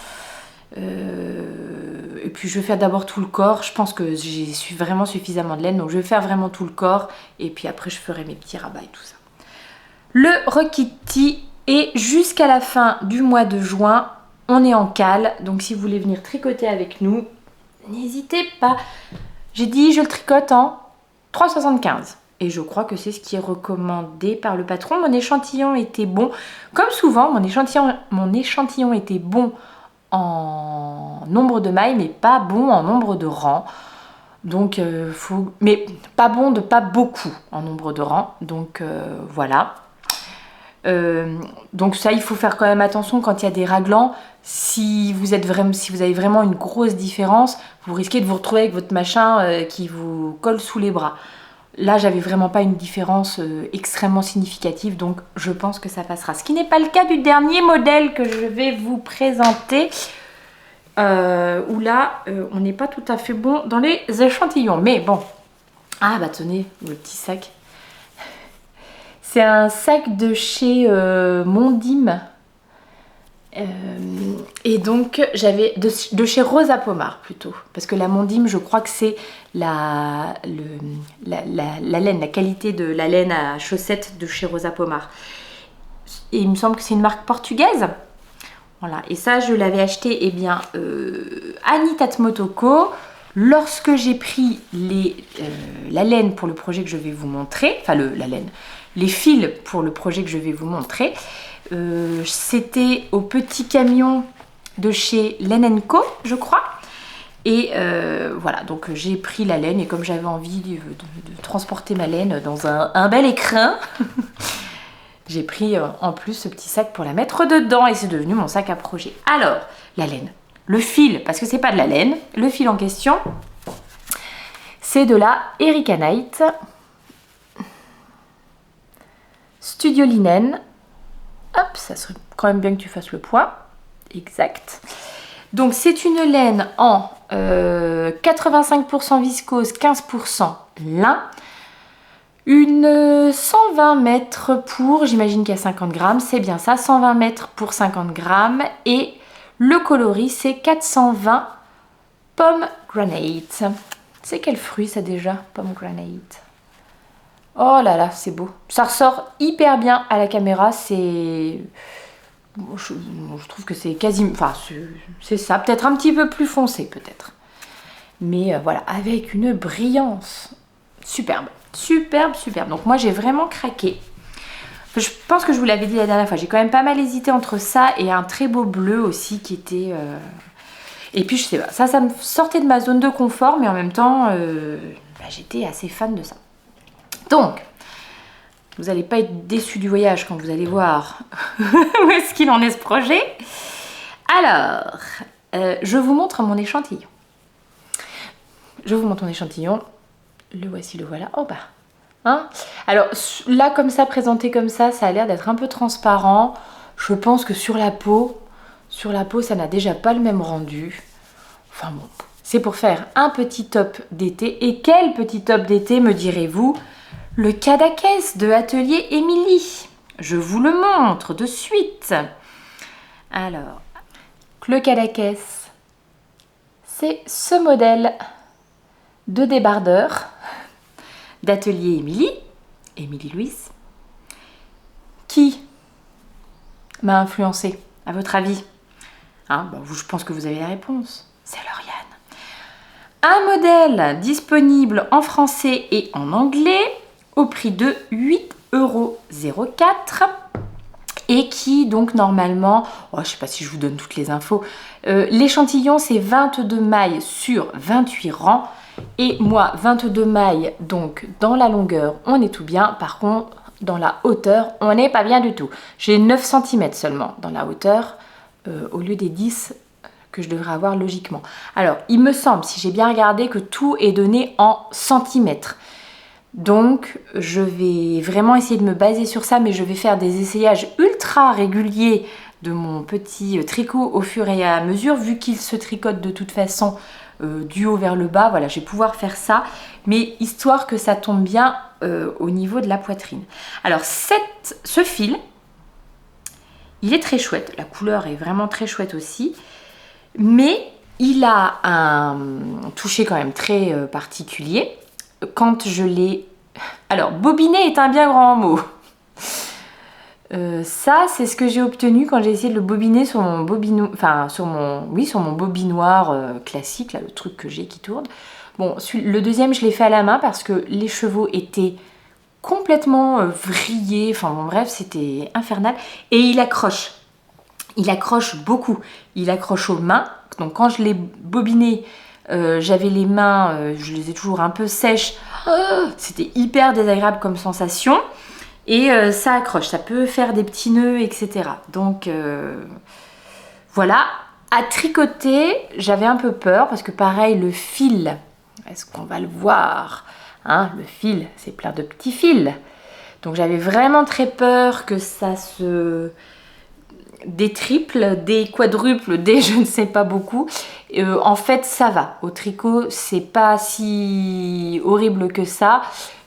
Et puis, je vais faire d'abord tout le corps. Je pense que j'ai vraiment suffisamment de laine. Donc, je vais faire vraiment tout le corps. Et puis après, je ferai mes petits rabats et tout ça. Le Rokitty est jusqu'à la fin du mois de juin. On est en cale. Donc, si vous voulez venir tricoter avec nous, n'hésitez pas. J'ai dit, je le tricote en 3,75. Et je crois que c'est ce qui est recommandé par le patron. Mon échantillon était bon. Comme souvent, mon échantillon était bon en nombre de mailles, mais pas bon en nombre de rangs. Donc, mais pas bon de pas beaucoup en nombre de rangs. Donc, voilà. Donc ça, il faut faire quand même attention quand il y a des raglans. Si vous avez vraiment une grosse différence, vous risquez de vous retrouver avec votre machin qui vous colle sous les bras. Là, j'avais vraiment pas une différence extrêmement significative, donc je pense que ça passera. Ce qui n'est pas le cas du dernier modèle que je vais vous présenter, où là, on n'est pas tout à fait bon dans les échantillons. Mais bon, ah bah tenez, le petit sac. C'est un sac de chez Mondim. Et donc j'avais de chez Rosa Pomar plutôt, parce que la Mondim, je crois que c'est la laine, la qualité de la laine à chaussettes de chez Rosa Pomar. Et il me semble que c'est une marque portugaise. Voilà, et ça je l'avais acheté Anita Motoko lorsque j'ai pris la laine pour le projet que je vais vous montrer, enfin les fils pour le projet que je vais vous montrer. C'était au petit camion de chez Laine & Co, je crois. Et voilà, donc j'ai pris la laine et comme j'avais envie de transporter ma laine dans un bel écrin, j'ai pris en plus ce petit sac pour la mettre dedans et c'est devenu mon sac à projet. Alors, la laine, le fil, parce que c'est pas de la laine, le fil en question, c'est de la Erica Knight Studio Linen. Hop, ça serait quand même bien que tu fasses le point. Exact. Donc c'est une laine en 85% viscose, 15% lin. Une 120 mètres pour, j'imagine qu'il y a 50 grammes, c'est bien ça, 120 mètres pour 50 grammes. Et le coloris, c'est 420 pomegranate. C'est quel fruit ça déjà, pomegranate? Oh là là, c'est beau. Ça ressort hyper bien à la caméra, c'est... Je trouve que c'est quasiment... Enfin, c'est ça, peut-être un petit peu plus foncé, peut-être. Mais voilà, avec une brillance superbe. Superbe, superbe. Donc moi, j'ai vraiment craqué. Je pense que je vous l'avais dit la dernière fois. J'ai quand même pas mal hésité entre ça et un très beau bleu aussi qui était... Et puis, je sais pas, ça me sortait de ma zone de confort, mais en même temps, j'étais assez fan de ça. Donc, vous n'allez pas être déçus du voyage quand vous allez voir où est-ce qu'il en est ce projet. Alors, je vous montre mon échantillon. Je vous montre mon échantillon. Le voici, le voilà. Oh bah, hein. Alors là, comme ça, présenté comme ça a l'air d'être un peu transparent. Je pense que sur la peau, ça n'a déjà pas le même rendu. Enfin bon, c'est pour faire un petit top d'été. Et quel petit top d'été, me direz-vous? Le Cadaqués de Atelier Émilie. Je vous le montre de suite. Alors, le Cadaqués, c'est ce modèle de débardeur d'Atelier Émilie Louise, qui m'a influencée à votre avis? Je pense que vous avez la réponse. C'est Lauriane. Un modèle disponible en français et en anglais au prix de 8,04 € et qui donc normalement, je ne sais pas si je vous donne toutes les infos, l'échantillon c'est 22 mailles sur 28 rangs et moi 22 mailles donc dans la longueur on est tout bien, par contre dans la hauteur on n'est pas bien du tout. J'ai 9 cm seulement dans la hauteur au lieu des 10 que je devrais avoir logiquement. Alors il me semble, si j'ai bien regardé, que tout est donné en centimètres. Donc je vais vraiment essayer de me baser sur ça, mais je vais faire des essayages ultra réguliers de mon petit tricot au fur et à mesure, vu qu'il se tricote de toute façon du haut vers le bas. Voilà, je vais pouvoir faire ça, mais histoire que ça tombe bien au niveau de la poitrine. Alors ce fil, il est très chouette, la couleur est vraiment très chouette aussi, mais il a un toucher quand même très particulier. Quand je l'ai... Alors, bobiner est un bien grand mot. Ça, c'est ce que j'ai obtenu quand j'ai essayé de le bobiner sur mon bobinoir, sur mon bobinoir classique, là, le truc que j'ai qui tourne. Bon, le deuxième, je l'ai fait à la main parce que les chevaux étaient complètement vrillés. Enfin, bon, bref, c'était infernal. Et il accroche. Il accroche beaucoup. Il accroche aux mains. Donc, quand je l'ai bobiné, j'avais les mains, je les ai toujours un peu sèches. C'était hyper désagréable comme sensation. Et ça accroche, ça peut faire des petits nœuds, etc. Donc voilà. À tricoter, j'avais un peu peur parce que pareil, le fil, est-ce qu'on va le voir, hein, le fil, c'est plein de petits fils. Donc j'avais vraiment très peur que ça se... des triples, des quadruples, des je ne sais pas beaucoup. En fait, ça va. Au tricot, c'est pas si horrible que ça.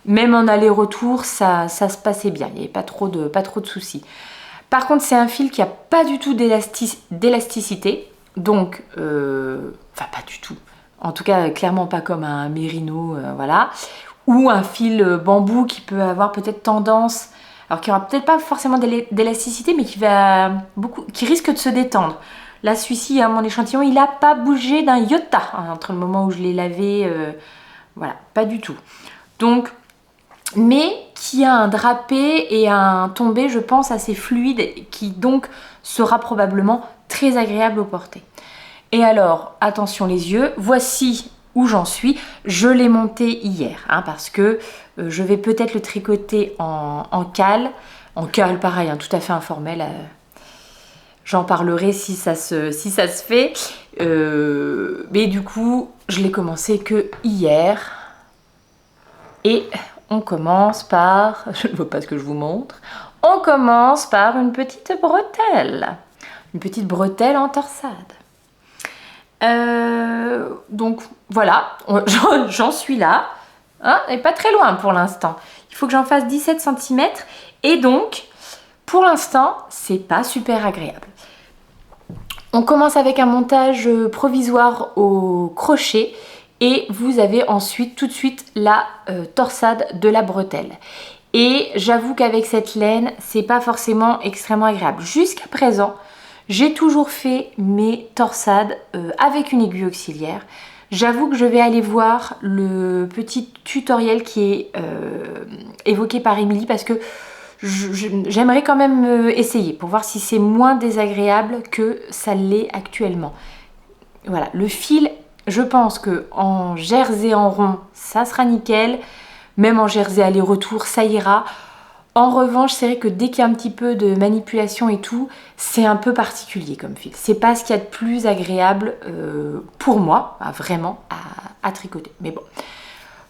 Même en aller-retour, ça se passait bien. Il n'y avait pas trop de soucis. Par contre, c'est un fil qui n'a pas du tout d'élasticité. Donc, pas du tout. En tout cas, clairement pas comme un mérino, voilà. Ou un fil bambou qui peut avoir peut-être tendance... Alors qui n'aura peut-être pas forcément d'élasticité, mais qui risque de se détendre. Là, celui-ci, mon échantillon, il n'a pas bougé d'un iota entre le moment où je l'ai lavé. Voilà, pas du tout. Donc, mais qui a un drapé et un tombé, je pense, assez fluide, qui donc sera probablement très agréable au porté. Et alors, attention les yeux, voici où j'en suis. Je l'ai monté hier, parce que je vais peut-être le tricoter en cale. En cale, pareil, tout à fait informel. J'en parlerai si ça se fait. Mais du coup, je l'ai commencé que hier. Et on commence par... Je ne vois pas ce que je vous montre. On commence par une petite bretelle. Une petite bretelle en torsade. Donc voilà, j'en suis là, et pas très loin pour l'instant. Il faut que j'en fasse 17 cm et donc pour l'instant c'est pas super agréable. On commence avec un montage provisoire au crochet et vous avez ensuite tout de suite la torsade de la bretelle. Et j'avoue qu'avec cette laine c'est pas forcément extrêmement agréable. Jusqu'à présent, j'ai toujours fait mes torsades avec une aiguille auxiliaire. J'avoue que je vais aller voir le petit tutoriel qui est évoqué par Émilie parce que j'aimerais quand même essayer pour voir si c'est moins désagréable que ça l'est actuellement. Voilà, le fil, je pense qu'en jersey en rond, ça sera nickel. Même en jersey aller-retour, ça ira. En revanche, c'est vrai que dès qu'il y a un petit peu de manipulation et tout, c'est un peu particulier comme fil. C'est pas ce qu'il y a de plus agréable pour moi, vraiment, à tricoter. Mais bon.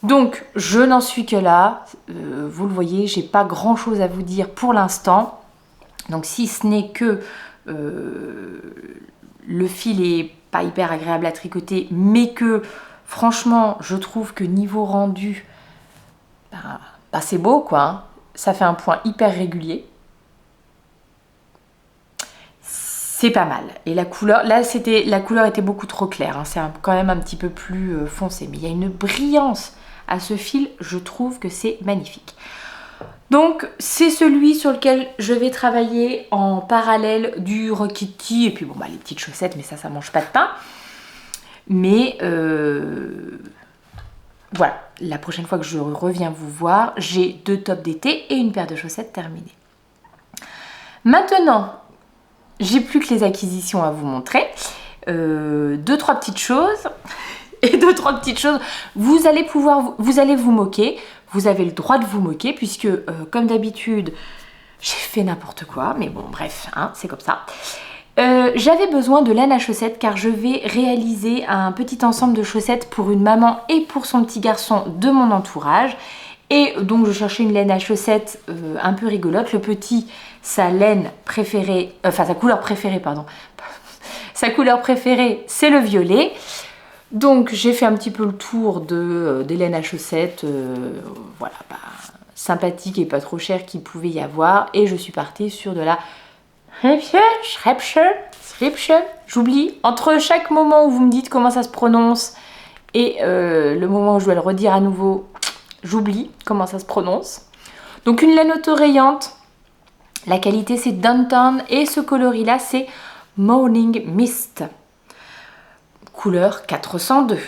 Donc, je n'en suis que là. Vous le voyez, j'ai pas grand chose à vous dire pour l'instant. Donc, si ce n'est que le fil est pas hyper agréable à tricoter, mais que franchement, je trouve que niveau rendu, c'est beau quoi. Ça fait un point hyper régulier. C'est pas mal. Et la couleur, là la couleur était beaucoup trop claire. C'est quand même un petit peu plus foncé. Mais il y a une brillance à ce fil, je trouve que c'est magnifique. Donc c'est celui sur lequel je vais travailler en parallèle du Rokiti et puis bon bah les petites chaussettes, mais ça mange pas de pain. Mais voilà, la prochaine fois que je reviens vous voir, j'ai 2 tops d'été et une paire de chaussettes terminée. Maintenant, j'ai plus que les acquisitions à vous montrer. 2-3 petites choses. Et 2-3 petites choses, vous allez vous moquer. Vous avez le droit de vous moquer puisque, comme d'habitude, j'ai fait n'importe quoi. Mais bon, bref, hein, c'est comme ça. J'avais besoin de laine à chaussettes car je vais réaliser un petit ensemble de chaussettes pour une maman et pour son petit garçon de mon entourage. Et donc je cherchais une laine à chaussettes un peu rigolote. Le petit, sa laine préférée, enfin sa couleur préférée, pardon. Sa couleur préférée, c'est le violet. Donc j'ai fait un petit peu le tour des laines à chaussettes, voilà, bah, sympathique et pas trop cher qu'il pouvait y avoir. Et je suis partie sur de la Schrepsche. J'oublie. Entre chaque moment où vous me dites comment ça se prononce et le moment où je dois le redire à nouveau, j'oublie comment ça se prononce. Donc une laine autorayante. La qualité c'est Downtown et ce coloris là c'est Morning Mist. Couleur 402.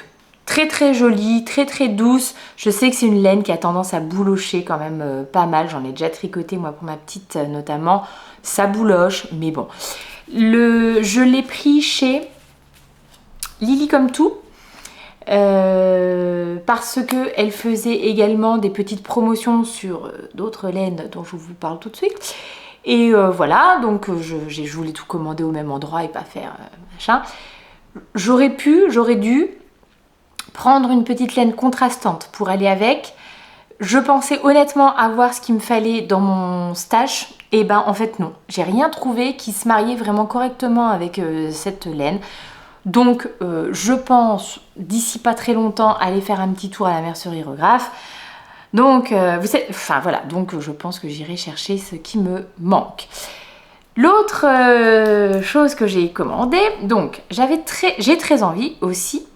Très très jolie, très très douce. Je sais que c'est une laine qui a tendance à boulocher quand même pas mal. J'en ai déjà tricoté moi pour ma petite notamment. Ça bouloche, mais bon. Je l'ai pris chez Lily Comme Tout. Parce qu'elle faisait également des petites promotions sur d'autres laines dont je vous parle tout de suite. Et voilà, donc je voulais tout commander au même endroit et pas faire machin. J'aurais dû prendre une petite laine contrastante pour aller avec. Je pensais honnêtement avoir ce qu'il me fallait dans mon stash. Et ben en fait non, j'ai rien trouvé qui se mariait vraiment correctement avec cette laine. Donc je pense d'ici pas très longtemps aller faire un petit tour à la mercerie Regraphe. Donc donc je pense que j'irai chercher ce qui me manque. L'autre chose que j'ai commandé, donc j'ai très envie aussi.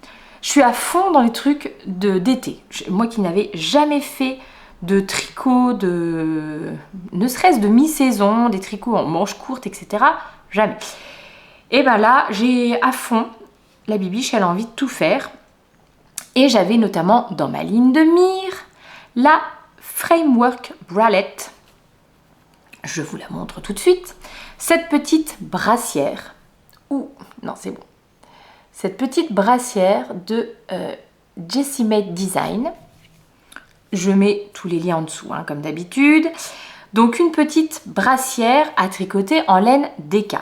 Je suis à fond dans les trucs d'été. Moi qui n'avais jamais fait de tricot, ne serait-ce de mi-saison, des tricots en manches courtes, etc. Jamais. Et ben là, j'ai à fond la bibiche, elle a envie de tout faire. Et j'avais notamment dans ma ligne de mire la Framework Bralette. Je vous la montre tout de suite. Cette petite brassière, cette petite brassière de Jessie Made Design. Je mets tous les liens en dessous, hein, comme d'habitude. Donc une petite brassière à tricoter en laine DK.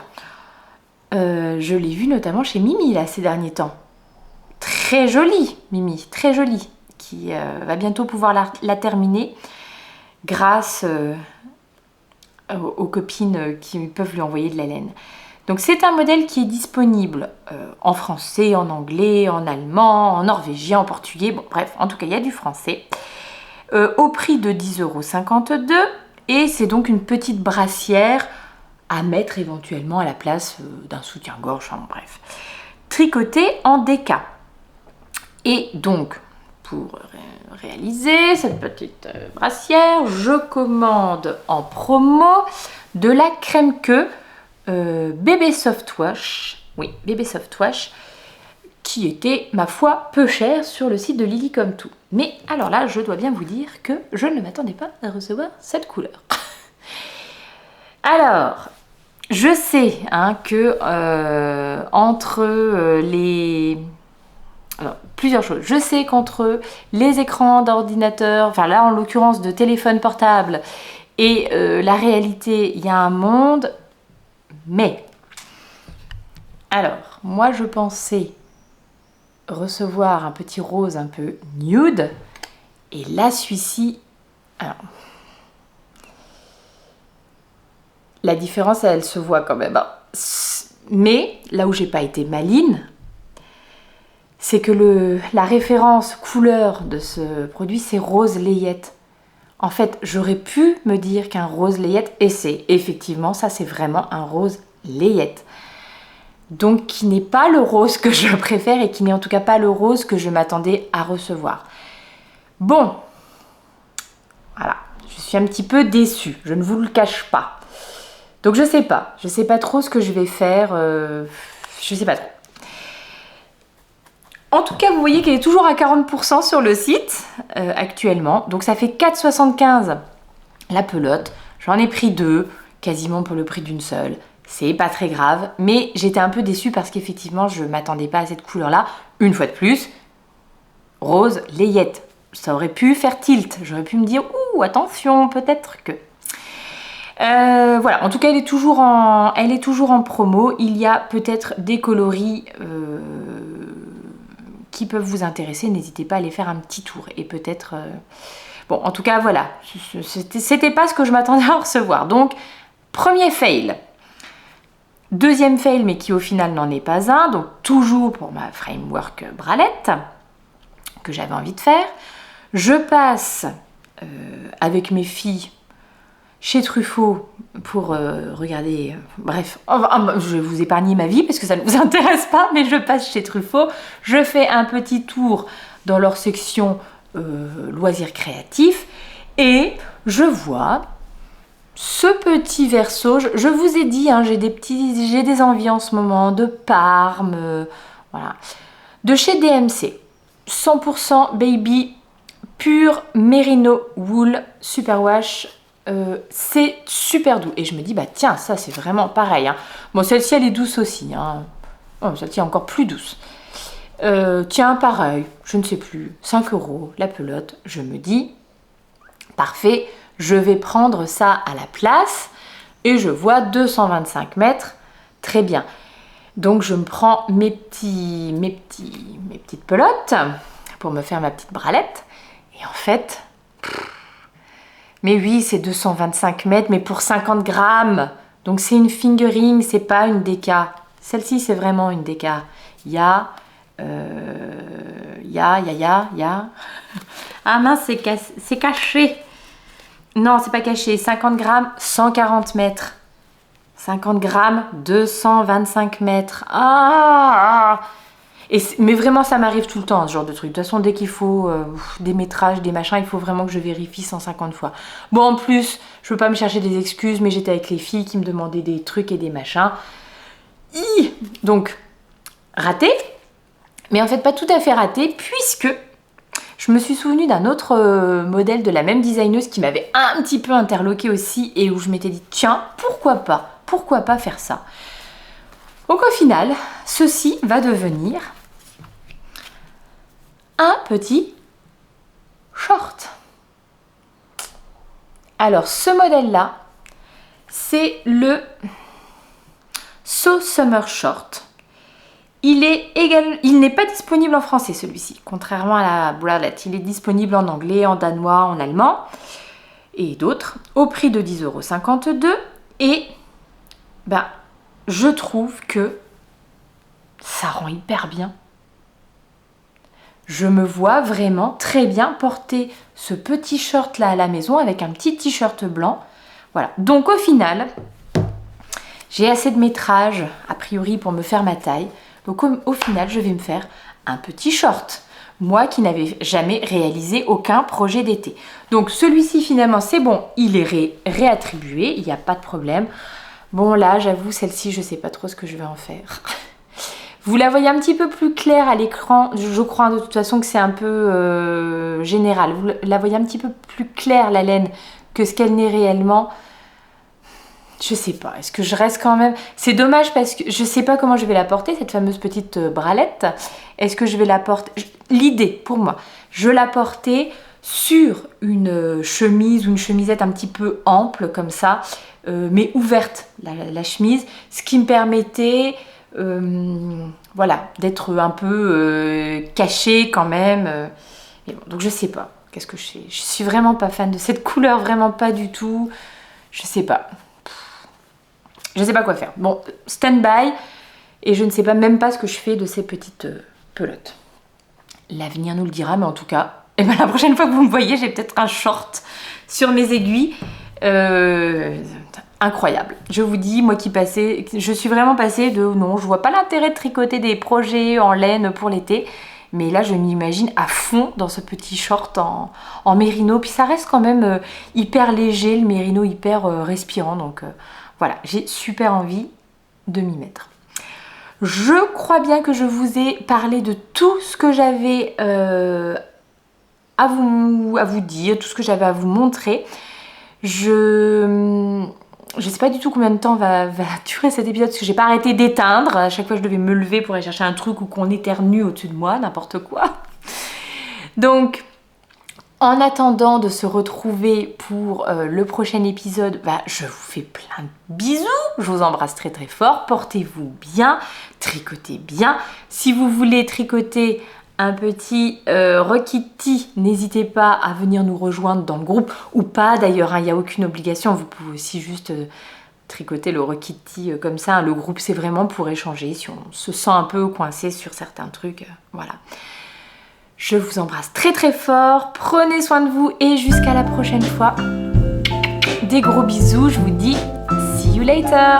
Je l'ai vue notamment chez Mimi là ces derniers temps. Très jolie, Mimi, très jolie. Qui va bientôt pouvoir la terminer grâce aux copines qui peuvent lui envoyer de la laine. Donc c'est un modèle qui est disponible en français, en anglais, en allemand, en norvégien, en portugais. Bon bref, en tout cas il y a du français. Au prix de 10,52 €. Et c'est donc une petite brassière à mettre éventuellement à la place d'un soutien-gorge, enfin bref. Tricoté en DK. Et donc, pour réaliser cette petite brassière, je commande en promo de la crème queue Bébé Soft Wash. Oui, Bébé Soft Wash, qui était, ma foi, peu cher sur le site de Lily Comme Tout. Mais alors là, je dois bien vous dire que je ne m'attendais pas à recevoir cette couleur. Alors, je sais hein, que entre les... Alors, plusieurs choses. Je sais qu'entre les écrans d'ordinateur, enfin là en l'occurrence de téléphone portable et la réalité, il y a un monde. Mais, alors, moi je pensais recevoir un petit rose un peu nude. Et là, celui-ci... Alors, la différence, elle se voit quand même. Mais, là où j'ai pas été maline, c'est que la référence couleur de ce produit, c'est rose layette. En fait, j'aurais pu me dire qu'un rose layette, et c'est effectivement, ça c'est vraiment un rose layette. Donc, qui n'est pas le rose que je préfère et qui n'est en tout cas pas le rose que je m'attendais à recevoir. Bon, voilà, Je suis un petit peu déçue, je ne vous le cache pas. Donc je sais pas trop ce que je vais faire, je sais pas trop. En tout cas, vous voyez qu'elle est toujours à 40% sur le site actuellement. Donc ça fait 4,75 la pelote. J'en ai pris 2, quasiment pour le prix d'une seule. C'est pas très grave, mais j'étais un peu déçue parce qu'effectivement, je m'attendais pas à cette couleur-là. Une fois de plus, rose layette. Ça aurait pu faire tilt. J'aurais pu me dire, ouh, attention, peut-être que... voilà, en tout cas elle est toujours en promo. Il y a peut-être des coloris qui peuvent vous intéresser. N'hésitez pas à aller faire un petit tour et peut-être... Bon, en tout cas voilà, c'était pas ce que je m'attendais à recevoir. Donc, premier fail. Deuxième fail, mais qui au final n'en est pas un. Donc toujours pour ma framework bralette que j'avais envie de faire. Je passe avec mes filles chez Truffaut pour regarder... bref, je vais vous épargner ma vie parce que ça ne vous intéresse pas, mais je passe chez Truffaut. Je fais un petit tour dans leur section loisirs créatifs et je vois ce petit verso. Je vous ai dit, hein, j'ai des envies en ce moment de Parme, voilà, de chez DMC, 100% baby, pur merino wool, superwash. C'est super doux et je me dis bah tiens, ça c'est vraiment pareil, hein. Bon, celle-ci elle est douce aussi, hein. Oh, celle-ci est encore plus douce. Tiens, pareil, je ne sais plus, 5 € la pelote. Je me dis parfait, je vais prendre ça à la place et je vois 225 mètres, très bien. Donc je me prends mes petites pelotes pour me faire ma petite bralette et en fait... mais oui, c'est 225 mètres, mais pour 50 grammes. Donc c'est une fingering, c'est pas une déca. Celle-ci, c'est vraiment une déca. Il y a... Ah mince, c'est caché. Non, c'est pas caché. 50 grammes, 140 mètres. 50 grammes, 225 mètres. Mais vraiment, ça m'arrive tout le temps, ce genre de truc. De toute façon, dès qu'il faut des métrages, des machins, il faut vraiment que je vérifie 150 fois. Bon, en plus, je veux pas me chercher des excuses, mais j'étais avec les filles qui me demandaient des trucs et des machins. Donc, raté. Mais en fait, pas tout à fait raté, puisque je me suis souvenue d'un autre modèle de la même designeuse qui m'avait un petit peu interloqué aussi et où je m'étais dit, tiens, pourquoi pas faire ça? Donc au final, ceci va devenir un petit short. Alors ce modèle-là, c'est le So Summer Short. Il n'est pas disponible en français celui-ci, contrairement à la bralette. Il est disponible en anglais, en danois, en allemand et d'autres, au prix de 10,52 €. Et ben, je trouve que ça rend hyper bien. Je me vois vraiment très bien porter ce petit short là à la maison avec un petit t-shirt blanc. Voilà, donc au final, j'ai assez de métrage a priori pour me faire ma taille. Donc au final, je vais me faire un petit short. Moi qui n'avais jamais réalisé aucun projet d'été. Donc celui-ci finalement c'est bon, il est réattribué, il n'y a pas de problème. Bon là j'avoue celle-ci je ne sais pas trop ce que je vais en faire. Vous la voyez un petit peu plus claire à l'écran, je crois de toute façon que c'est un peu général. Vous la voyez un petit peu plus claire la laine que ce qu'elle n'est réellement. Je sais pas, est-ce que je reste quand même... C'est dommage parce que je sais pas comment je vais la porter, cette fameuse petite bralette. Est-ce que je vais la porter... L'idée, pour moi, je la portais sur une chemise ou une chemisette un petit peu ample, comme ça, mais ouverte, la chemise, ce qui me permettait, voilà, d'être un peu cachée quand même. Et bon, donc je sais pas, qu'est-ce que je fais? Je suis vraiment pas fan de cette couleur, vraiment pas du tout. Je sais pas. Je ne sais pas quoi faire. Bon, stand-by. Et je ne sais pas même pas ce que je fais de ces petites pelotes. L'avenir nous le dira, mais en tout cas, ben, la prochaine fois que vous me voyez, j'ai peut-être un short sur mes aiguilles. Incroyable. Je vous dis, moi qui passais, je suis vraiment passée de non, je vois pas l'intérêt de tricoter des projets en laine pour l'été. Mais là, je m'imagine à fond dans ce petit short en mérino. Puis ça reste quand même hyper léger, le mérino hyper respirant. Donc voilà, j'ai super envie de m'y mettre. Je crois bien que je vous ai parlé de tout ce que j'avais à vous dire, tout ce que j'avais à vous montrer. Je sais pas du tout combien de temps va durer cet épisode parce que j'ai pas arrêté d'éteindre. À chaque fois je devais me lever pour aller chercher un truc ou qu'on éternue au-dessus de moi, n'importe quoi. Donc en attendant de se retrouver pour le prochain épisode, je vous fais plein de bisous. Je vous embrasse très très fort. Portez-vous bien, tricotez bien. Si vous voulez tricoter un petit Rokitty, n'hésitez pas à venir nous rejoindre dans le groupe ou pas d'ailleurs, il n'y a aucune obligation, vous pouvez aussi juste tricoter le Rokitty comme ça, le groupe c'est vraiment pour échanger si on se sent un peu coincé sur certains trucs, voilà. Je vous embrasse très très fort, prenez soin de vous et jusqu'à la prochaine fois. Des gros bisous, je vous dis see you later.